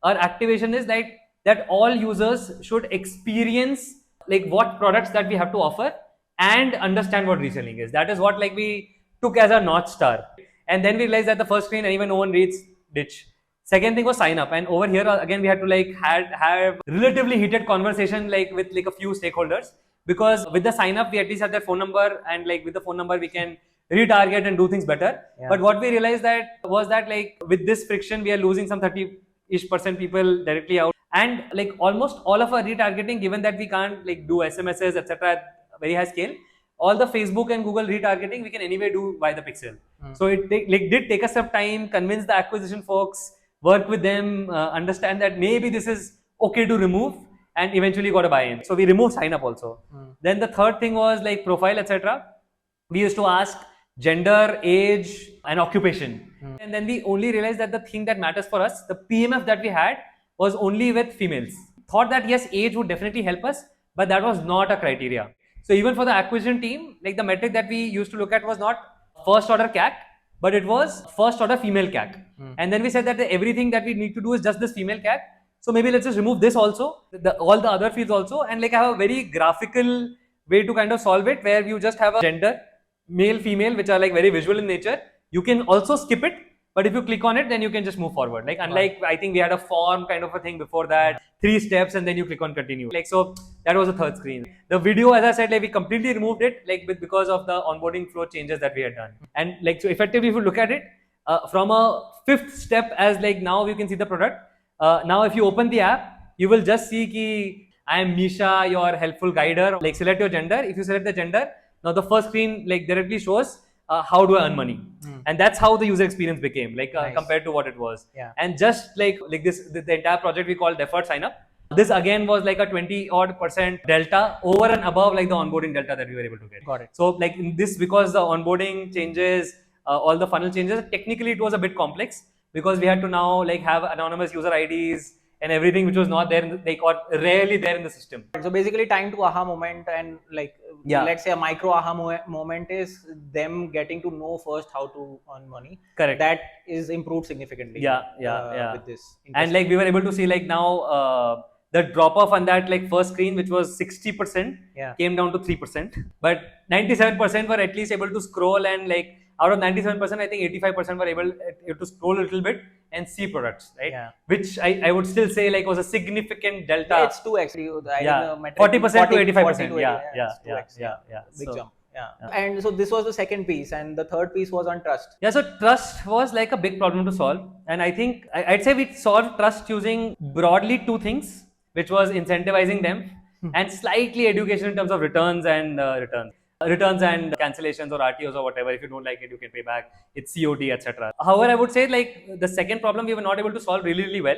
our activation is like that all users should experience like what products that we have to offer and understand what reselling is. That is what like we took as a North Star. And then we realized that the first screen, and even no one reads, ditch. Second thing was sign up. And over here again, we had to like have relatively heated conversation like with like a few stakeholders, because with the sign up, we at least have their phone number, and like with the phone number, we can retarget and do things better. Yeah. But what we realized was that like with this friction, we are losing some 30% people directly out. And like almost all of our retargeting, given that we can't like do SMSs, etc. at very high scale, all the Facebook and Google retargeting we can anyway do by the pixel. So it did take us some time, convince the acquisition folks, work with them, understand that maybe this is okay to remove, and eventually got a buy-in. So we removed sign up also. Then the third thing was like profile, etc. We used to ask gender, age, and occupation. And then we only realized that the thing that matters for us, the PMF that we had, was only with females. Thought that yes, age would definitely help us, but that was not a criteria. So even for the acquisition team, like the metric that we used to look at was not first order CAC, but it was first order female CAC. And then we said that everything that we need to do is just this female CAC. So maybe let's just remove this also, all the other fields also, and like have a very graphical way to kind of solve it, where you just have a gender, male, female, which are like very visual in nature. You can also skip it, but if you click on it, then you can just move forward. Like unlike I think we had a form kind of a thing before that, 3 steps, and then you click on continue. Like so that was the third screen. The video, as I said, like we completely removed it, like because of the onboarding flow changes that we had done. And like so effectively, if you look at it from a fifth step, as like now you can see the product. Now if you open the app, you will just see ki I am Nisha, your helpful guider. Like select your gender. If you select the gender, now the first screen like directly shows how do I earn money, and that's how the user experience became like Nice. compared to what it was. Yeah. And just like this, the entire project we called deferred sign up. This again was like a 20% delta over and above like the onboarding delta that we were able to get. Got it. So like in this, because the onboarding changes, all the funnel changes, technically it was a bit complex because we had to now like have anonymous user IDs and everything, which was not there, rarely there in the system. So basically, time to aha moment, and like let's say a micro aha moment is them getting to know first how to earn money. Correct. That is improved significantly. With this. And like we were able to see like now the drop off on that like first screen, which was 60%, came down to 3%, but 97% were at least able to scroll, and like out of 97%, I think 85% were able to scroll a little bit and see products, right? Yeah. Which I would still say like was a significant delta. Yeah, it's 2x. 40% to 85%. Yeah. Big So, jump. Yeah. And so this was the second piece, and the third piece was on trust. Yeah, so trust was like a big problem to solve, and I think I'd say we solved trust using broadly 2 things, which was incentivizing them and slightly education in terms of returns and cancellations or RTOs or whatever. If you don't like it, you can pay back. It's COD, etc. However, I would say like the second problem we were not able to solve really well,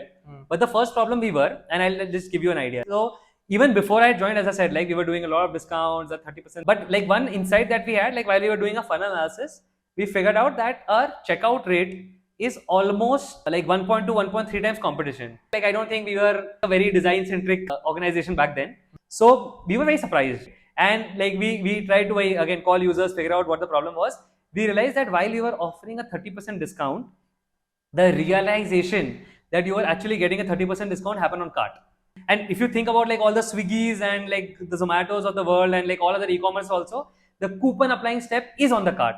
but the first problem we were, and I'll just give you an idea. So even before I joined, as I said, like we were doing a lot of discounts at 30%. But like one insight that we had, like while we were doing a funnel analysis, we figured out that our checkout rate is almost like 1.2, 1.3 times competition. Like I don't think we were a very design-centric organization back then. So we were very surprised. And like we tried to again call users, figure out what the problem was. We realized that while we were offering a 30% discount, the realization that you were actually getting a 30% discount happened on cart. And if you think about like all the Swiggies and like the Zomatos of the world and like all other e-commerce also, the coupon applying step is on the cart.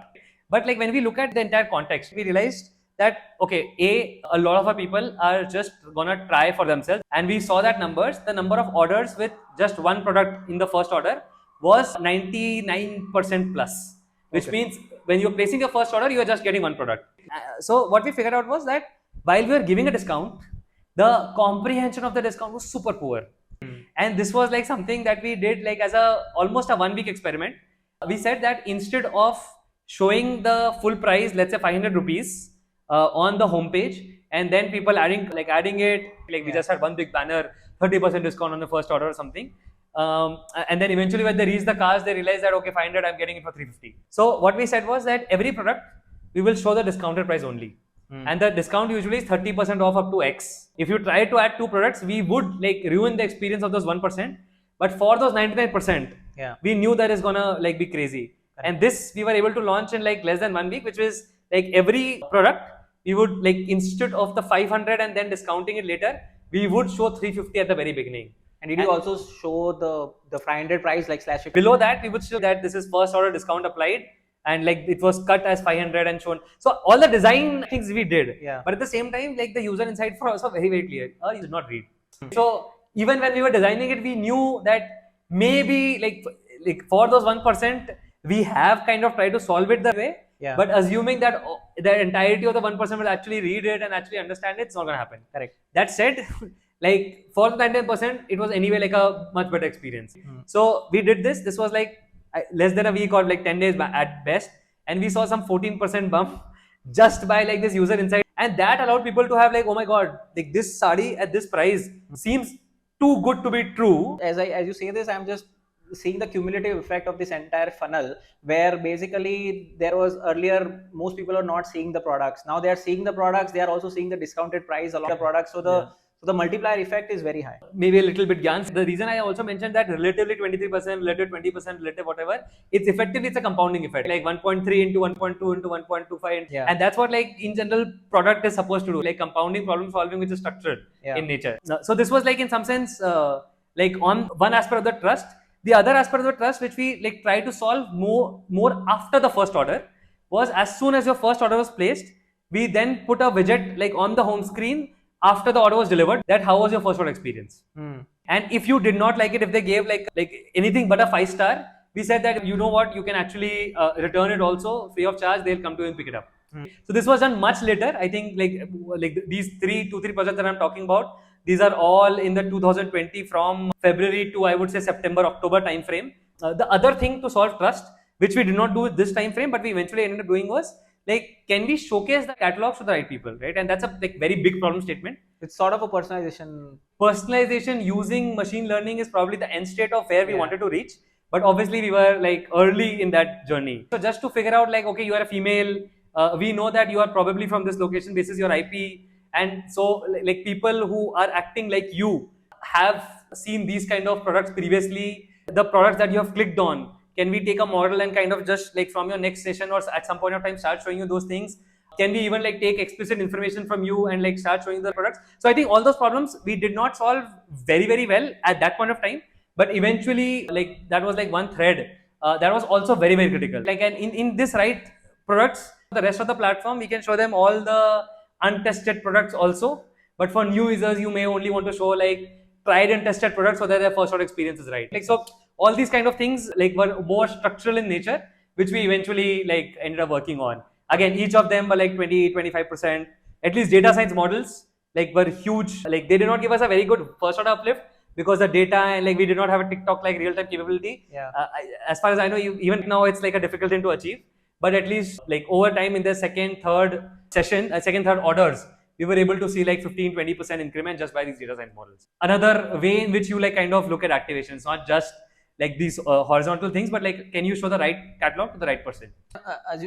But like when we look at the entire context, we realized that okay, a lot of our people are just gonna try for themselves, and we saw that the number of orders with just one product in the first order was 99% plus, which means when you're placing your first order, you are just getting one product. So what we figured out was that while we were giving a discount, the comprehension of the discount was super poor. And this was like something that we did like as almost a 1 week experiment. We said that instead of showing the full price, let's say 500 rupees on the homepage, and then people adding it, like we just had one big banner, 30% discount on the first order or something. And then eventually when they reach the cars, they realize that okay, 500, I'm getting it for 350. So what we said was that every product, we will show the discounted price only. And the discount usually is 30% off up to X. If you try to add 2 products, we would like ruin the experience of those 1%. But for those 99%, we knew that is gonna like be crazy. And this we were able to launch in like less than 1 week, which was like every product, we would like instead of the 500 and then discounting it later, we would show 350 at the very beginning. And did you also show the 500 price like slash? Below that, we would show that this is first order discount applied, and like it was cut as 500 and shown. So all the design things we did, but at the same time, like the user insight for us was very clear. You did not read. So even when we were designing it, we knew that maybe like for those 1%, we have kind of tried to solve it the way, Yeah. But assuming that the entirety of the 1% will actually read it and actually understand it, it's not going to happen. Correct. That said, like for the 99%, it was anyway like a much better experience. So we did this. This was like less than a week or like 10 days at best, and we saw some 14% bump just by like this user insight, and that allowed people to have like, oh my god, like this sari at this price seems too good to be true. As you say this, I'm just seeing the cumulative effect of this entire funnel, where basically there was earlier most people are not seeing the products. Now they are seeing the products. They are also seeing the discounted price along the products. So the multiplier effect is very high. Maybe a little bit Gyan. The reason I also mentioned that relatively 23%, relative 20%, relative whatever, it's effectively it's a compounding effect. Like 1.3 into 1.2 into 1.25. And that's what like in general product is supposed to do. Like compounding problem solving, which is structured in nature. So this was like in some sense like on one aspect of the trust. The other aspect of the trust which we like try to solve more after the first order was as soon as your first order was placed, we then put a widget like on the home screen after the order was delivered, that how was your first order experience. And if you did not like it, if they gave like anything but a 5-star, we said that you know what, you can actually return it also free of charge. They'll come to you and pick it up. So this was done much later. I think like these 3 projects that I'm talking about, these are all in the 2020 from February to I would say September, October time frame. The other thing to solve trust, which we did not do with this time frame, but we eventually ended up doing was like, can we showcase the catalogs to the right people, right? And that's a like very big problem statement. It's sort of a personalization. Personalization using machine learning is probably the end state of where we wanted to reach. But obviously we were like early in that journey. So just to figure out like, okay, you are a female, we know that you are probably from this location basis your IP. And so like people who are acting like you have seen these kind of products previously, the products that you have clicked on. Can we take a model and kind of just like from your next session or at some point of time start showing you those things? Can we even like take explicit information from you and like start showing the products? So I think all those problems we did not solve very, very well at that point of time. But eventually like that was like one thread that was also very, very critical. Like and in this right products, the rest of the platform, we can show them all the untested products also. But for new users, you may only want to show like tried and tested products so that their first order experience is right. Like so all these kind of things like were more structural in nature, which we eventually like ended up working on. Again, each of them were like 20-25%. At least data science models like were huge. Like they did not give us a very good first order uplift because the data and like we did not have a TikTok like real time capability. As far as I know, even now it's like a difficult thing to achieve. But at least like over time in the second, third session, second, third orders, we were able to see like 15-20% increment just by these data science models. Another way in which you like kind of look at activations, not just like these horizontal things, but like can you show the right catalog to the right person?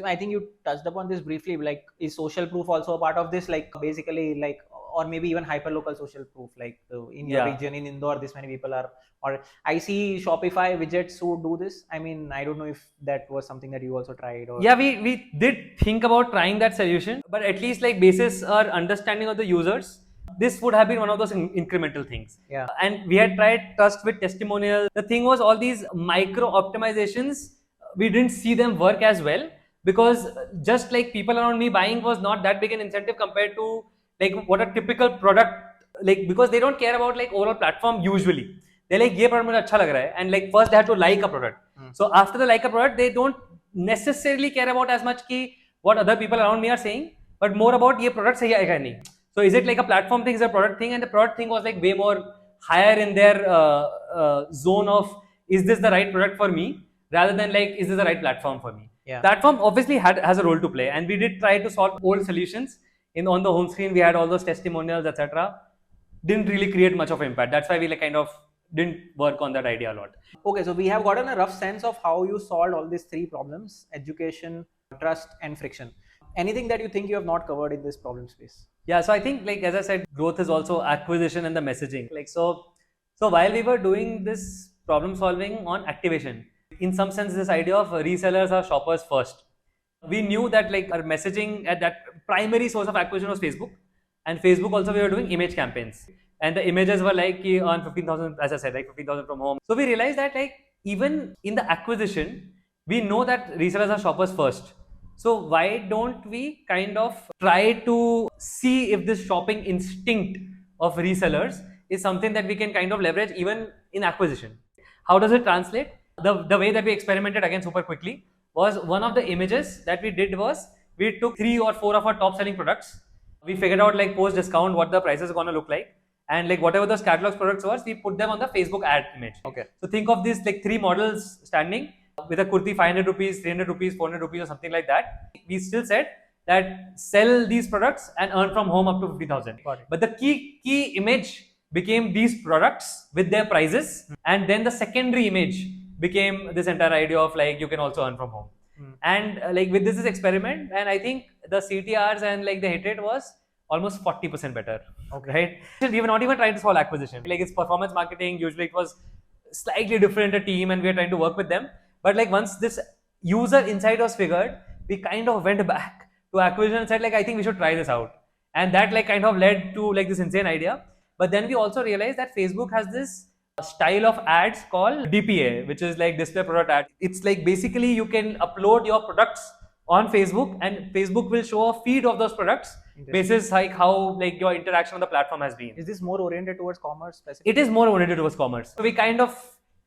I think you touched upon this briefly. Like, is social proof also a part of this? Like basically like, or maybe even hyperlocal social proof, like in your region, in Indore, this many people are, or I see Shopify widgets who do this. I mean, I don't know if that was something that you also tried. Or... Yeah, we did think about trying that solution, but at least like basis our understanding of the users, this would have been one of those incremental things. And we had tried trust with testimonials. The thing was all these micro optimizations, we didn't see them work as well because just like people around me buying was not that big an incentive compared to like what a typical product, like because they don't care about like overall platform usually. They're like, ye product mujhe acha lag raha hai, and like first they have to like a product. So after they like a product, they don't necessarily care about as much ki what other people around me are saying, but more about ye product sahi aayega nahi. So is it like a platform thing, is it a product thing? And the product thing was like way more higher in their zone of, is this the right product for me? Rather than like, is this the right platform for me? Platform obviously has a role to play, and we did try to solve old solutions. On the home screen, we had all those testimonials, etc. Didn't really create much of impact. That's why we like kind of didn't work on that idea a lot. Okay, so we have gotten a rough sense of how you solved all these 3 problems: education, trust, and friction. Anything that you think you have not covered in this problem space? Yeah, so I think like as I said, growth is also acquisition and the messaging. Like so while we were doing this problem solving on activation, in some sense this idea of resellers are shoppers first. We knew that like our messaging at that primary source of acquisition was Facebook, and Facebook also we were doing image campaigns, and the images were like on 15,000, as I said, like 15,000 from home. So we realized that like even in the acquisition, we know that resellers are shoppers first. So why don't we kind of try to see if this shopping instinct of resellers is something that we can kind of leverage even in acquisition? How does it translate? The way that we experimented again super quickly was one of the images that we did was we took 3 or 4 of our top selling products. We figured out like post discount what the prices are gonna look like, and like whatever those catalog products was, we put them on the Facebook ad image. Okay. So think of these like 3 models standing with a kurti 500 rupees, 300 rupees, 400 rupees or something like that. We still said that sell these products and earn from home up to 50,000. But the key image became these products with their prices, and then the secondary image became this entire idea of like you can also earn from home. And like with this experiment, and I think the CTRs and like the hit rate was almost 40% better. Okay. Right? We were not even trying to solve acquisition. Like it's performance marketing. Usually it was slightly different a team, and we are trying to work with them. But like once this user insight was figured, we kind of went back to acquisition and said like I think we should try this out, and that like kind of led to like this insane idea. But then we also realized that Facebook has this style of ads called DPA, which is like display product ad. It's like basically you can upload your products on Facebook, and Facebook will show a feed of those products basis like how like your interaction on the platform has been. Is this more oriented towards commerce specifically? It is more oriented towards commerce. So we kind of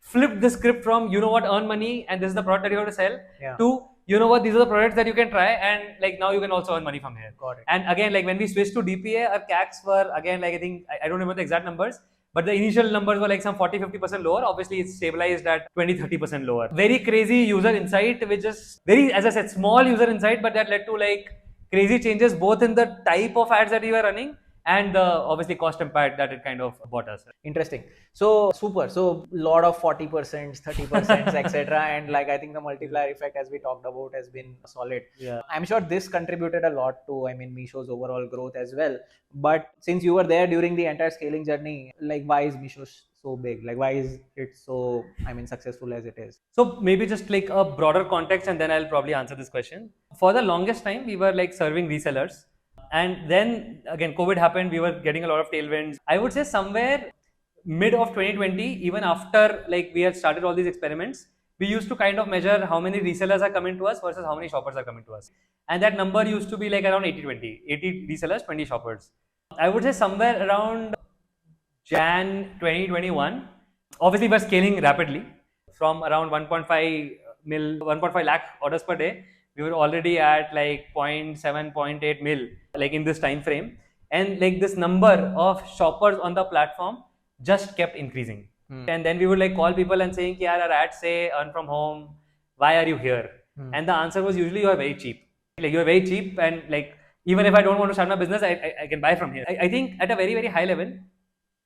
flipped the script from you know what, earn money and this is the product that you have to sell, to you know what, these are the products that you can try, and like now you can also earn money from here. Got it. And again, like when we switched to DPA, our CACs were again like I think I don't remember the exact numbers, but the initial numbers were like some 40-50% lower. Obviously it's stabilized at 20-30% lower. Very crazy user insight, which is very, as I said, small user insight, but that led to like crazy changes both in the type of ads that we were running and the obviously cost impact that it kind of bought us. Interesting. So super. So lot of 40%, 30%, etc. And like I think the multiplier effect, as we talked about, has been solid. Yeah. I'm sure this contributed a lot to, I mean, Meesho's overall growth as well. But since you were there during the entire scaling journey, like why is Meesho so big? Like why is it so, I mean, successful as it is? So maybe just like a broader context, and then I'll probably answer this question. For the longest time, we were like serving resellers. And then again, COVID happened, we were getting a lot of tailwinds. I would say somewhere mid of 2020, even after like we had started all these experiments, we used to kind of measure how many resellers are coming to us versus how many shoppers are coming to us. And that number used to be like around 80-20, 80 resellers, 20 shoppers. I would say somewhere around Jan 2021, obviously we're scaling rapidly from around 1.5 lakh orders per day. We were already at like 0.7, 0.8 mil, like in this time frame, and like this number of shoppers on the platform just kept increasing. And then we would like call people and saying, "Yeah, our ads say earn from home. Why are you here?" And the answer was usually, "You are very cheap. Like you are very cheap, and like even if I don't want to start my business, I can buy from here." I think at a very very high level,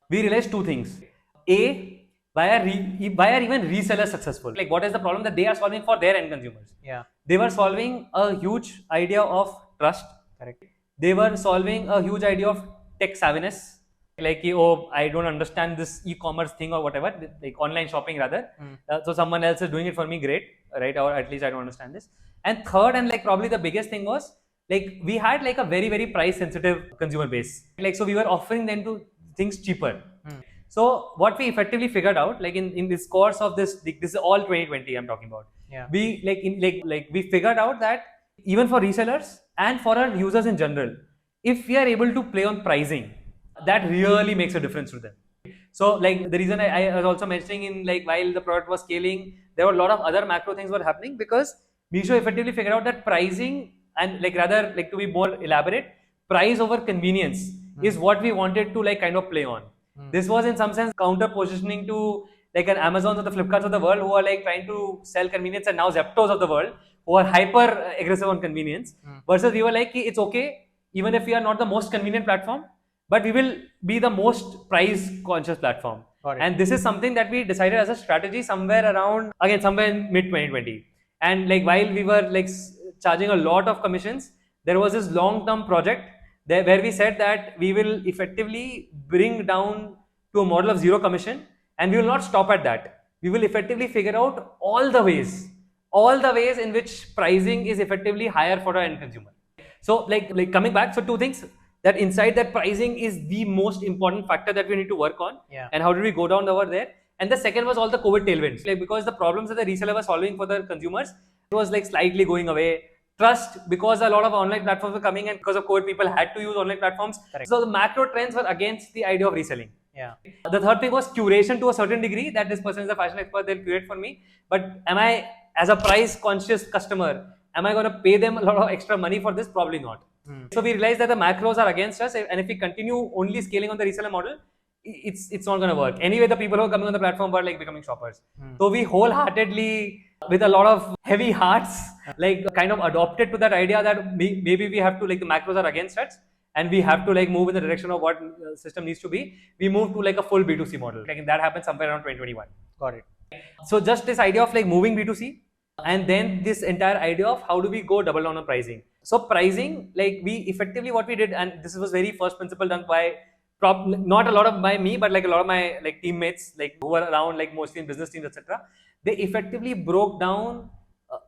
we realized two things. A, why are even resellers successful? Like what is the problem that they are solving for their end consumers? Yeah. They were solving a huge idea of trust. Correct. They were solving a huge idea of tech savviness. Like, oh, I don't understand this e-commerce thing or whatever, like online shopping rather. So someone else is doing it for me, great, right? Or at least I don't understand this. And third, and like probably the biggest thing was, like we had like a very, very price sensitive consumer base. Like, so we were offering them to things cheaper. So what we effectively figured out, like in this course of this is all 2020 I'm talking about. Yeah. We we figured out that even for resellers and for our users in general, if we are able to play on pricing, that really makes a difference to them. So like the reason I was also mentioning in like while the product was scaling, there were a lot of other macro things were happening because Meesho effectively figured out that pricing and like rather like to be more elaborate, price over convenience is what we wanted to like kind of play on. This was in some sense counter positioning to like an Amazon or the Flipkarts of the world who are like trying to sell convenience, and now Zeptos of the world who are hyper aggressive on convenience, versus we were like, it's okay even if we are not the most convenient platform, but we will be the most price conscious platform. And this is something that we decided as a strategy somewhere around, again somewhere in mid 2020. And like while we were like charging a lot of commissions, there was this long term project there where we said that we will effectively bring down to a model of zero commission, and we will not stop at that. We will effectively figure out all the ways in which pricing is effectively higher for our end consumer. So like coming back, so two things, that inside that pricing is the most important factor that we need to work on. And how did we go down over there? And the second was all the COVID tailwinds, like because the problems that the reseller was solving for the consumers, it was like slightly going away. Trust, because a lot of online platforms were coming, and because of COVID, people had to use online platforms. So the macro trends were against the idea of reselling. The third thing was curation to a certain degree, that this person is a fashion expert, they'll curate for me. But am I as a price conscious customer, am I going to pay them a lot of extra money for this? Probably not. So we realized that the macros are against us, and if we continue only scaling on the reseller model, it's not going to work. Anyway, the people who are coming on the platform were like becoming shoppers. So we wholeheartedly, with a lot of heavy hearts, like kind of adopted to that idea that maybe we have to, like, the macros are against us and we have to like move in the direction of what system needs to be. We moved to like a full B2C model. Like that happened somewhere around 2021. Got it. So just this idea of like moving B2C, and then this entire idea of how do we go double down on pricing. So pricing, like we effectively what we did, and this was very first principle done by not a lot of by me, but like a lot of my like teammates, like who were around, like mostly in business teams, etc. They effectively broke down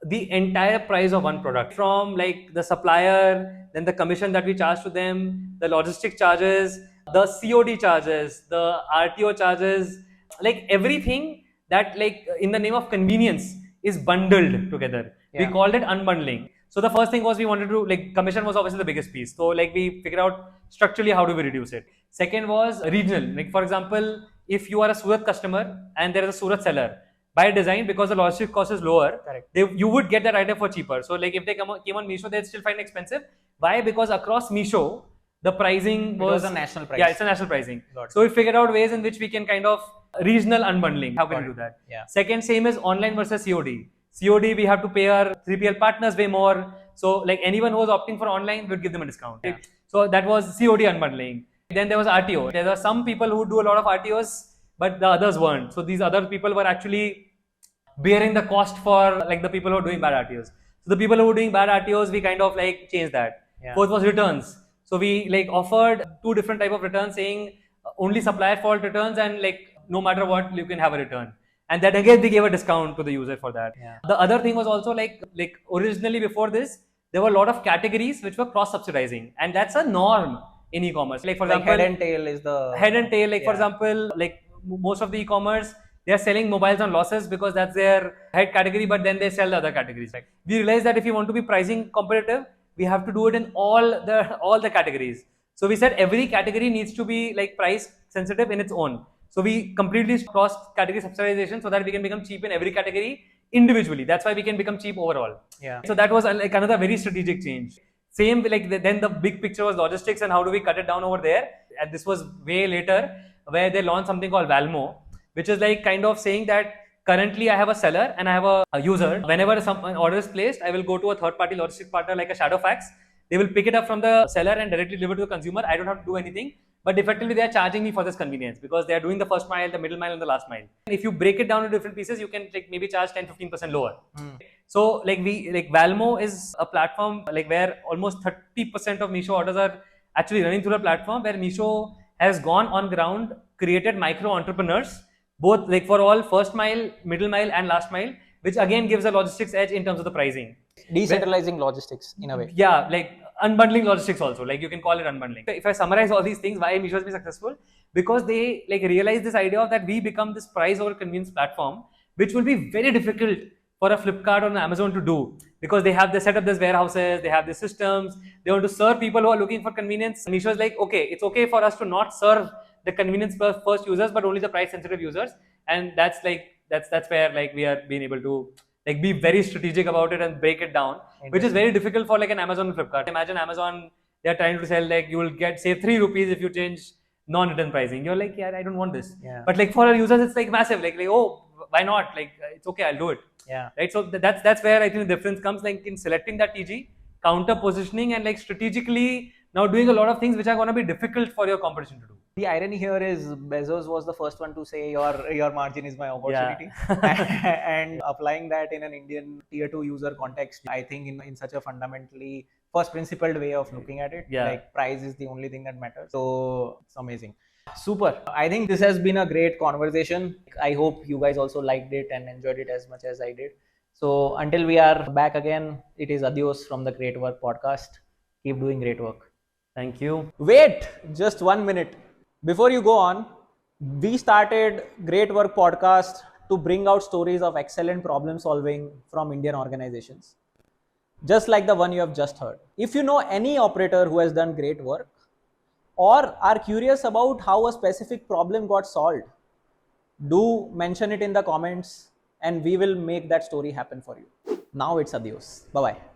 the entire price of one product, from like the supplier, then the commission that we charge to them, the logistic charges, the COD charges, the RTO charges, like everything that like in the name of convenience is bundled together. We called it unbundling. So the first thing was we wanted to, like, commission was obviously the biggest piece. So like we figured out structurally how do we reduce it. Second was regional. Like for example, if you are a Surat customer and there is a Surat seller, by design, because the logistic cost is lower, you would get that item for cheaper. So like if they came on Meesho, they'd still find it expensive. Why? Because across Meesho, the pricing was a national price. Yeah, it's a national pricing. So we figured out ways in which we can kind of regional unbundling. How can we do that? Second, same is online versus COD. COD, we have to pay our 3PL partners way more. So like anyone who was opting for online, we'd give them a discount. So that was COD unbundling. Then there was RTO. There are some people who do a lot of RTOs, but the others weren't. So these other people were actually bearing the cost for like the people who are doing bad RTOs. So the people who were doing bad RTOs, we kind of like changed that. Fourth was returns. So we like offered two different type of returns, saying only supplier fault returns, and like no matter what you can have a return. And that again they gave a discount to the user for that. The other thing was also like originally before this, there were a lot of categories which were cross subsidizing, and that's a norm in e-commerce. Like for example, head and tail is the head and tail. Like for example, like most of the e-commerce, they are selling mobiles on losses because that's their head category, but then they sell the other categories. We realized that if you want to be pricing competitive, we have to do it in all the categories. So we said every category needs to be like price sensitive in its own. So we completely crossed category subsidization so that we can become cheap in every category individually. That's why we can become cheap overall. So that was like another very strategic change. Same, like then the big picture was logistics and how do we cut it down over there. And this was way later, where they launched something called Valmo, which is like kind of saying that currently I have a seller and I have a user. Whenever an order is placed, I will go to a third-party logistics partner like a Shadowfax. They will pick it up from the seller and directly deliver to the consumer. I don't have to do anything. But effectively, they are charging me for this convenience because they are doing the first mile, the middle mile, and the last mile. And if you break it down into different pieces, you can like maybe charge 10-15% lower. So like Valmo is a platform like where almost 30% of Meesho orders are actually running through the platform, where Meesho has gone on ground, created micro entrepreneurs, both like for all first mile, middle mile, and last mile, which again gives a logistics edge in terms of the pricing. Decentralizing logistics in a way. Yeah, like unbundling logistics also, like you can call it unbundling. If I summarize all these things, why Meesho has been successful, because they like realize this idea of that we become this price over convenience platform, which will be very difficult for a Flipkart or an Amazon to do, because they have set up these warehouses, they have the systems, they want to serve people who are looking for convenience. Meesho is like, okay, it's okay for us to not serve the convenience first users, but only the price sensitive users. And that's where like we are being able to like be very strategic about it and break it down, which is very difficult for like an Amazon and Flipkart. Imagine Amazon, they are trying to sell like you will get save 3 rupees if you change non-return pricing. You're like, yeah, I don't want this. But like for our users, it's like massive. Like oh, why not? Like it's okay, I'll do it. Right. So that's where I think the difference comes, like in selecting that TG, counter positioning, and like strategically now doing a lot of things which are going to be difficult for your competition to do. The irony here is Bezos was the first one to say your margin is my opportunity. And applying that in an Indian tier 2 user context, I think in such a fundamentally first principled way of looking at it, like price is the only thing that matters. So it's amazing. Super. I think this has been a great conversation. I hope you guys also liked it and enjoyed it as much as I did. So until we are back again, it is adios from the Great Work podcast. Keep doing great work. Thank you. Wait, just 1 minute. Before you go on, we started Great Work podcast to bring out stories of excellent problem solving from Indian organizations, just like the one you have just heard. If you know any operator who has done great work or are curious about how a specific problem got solved, do mention it in the comments. and we will make that story happen for you. Now it's adios. Bye bye.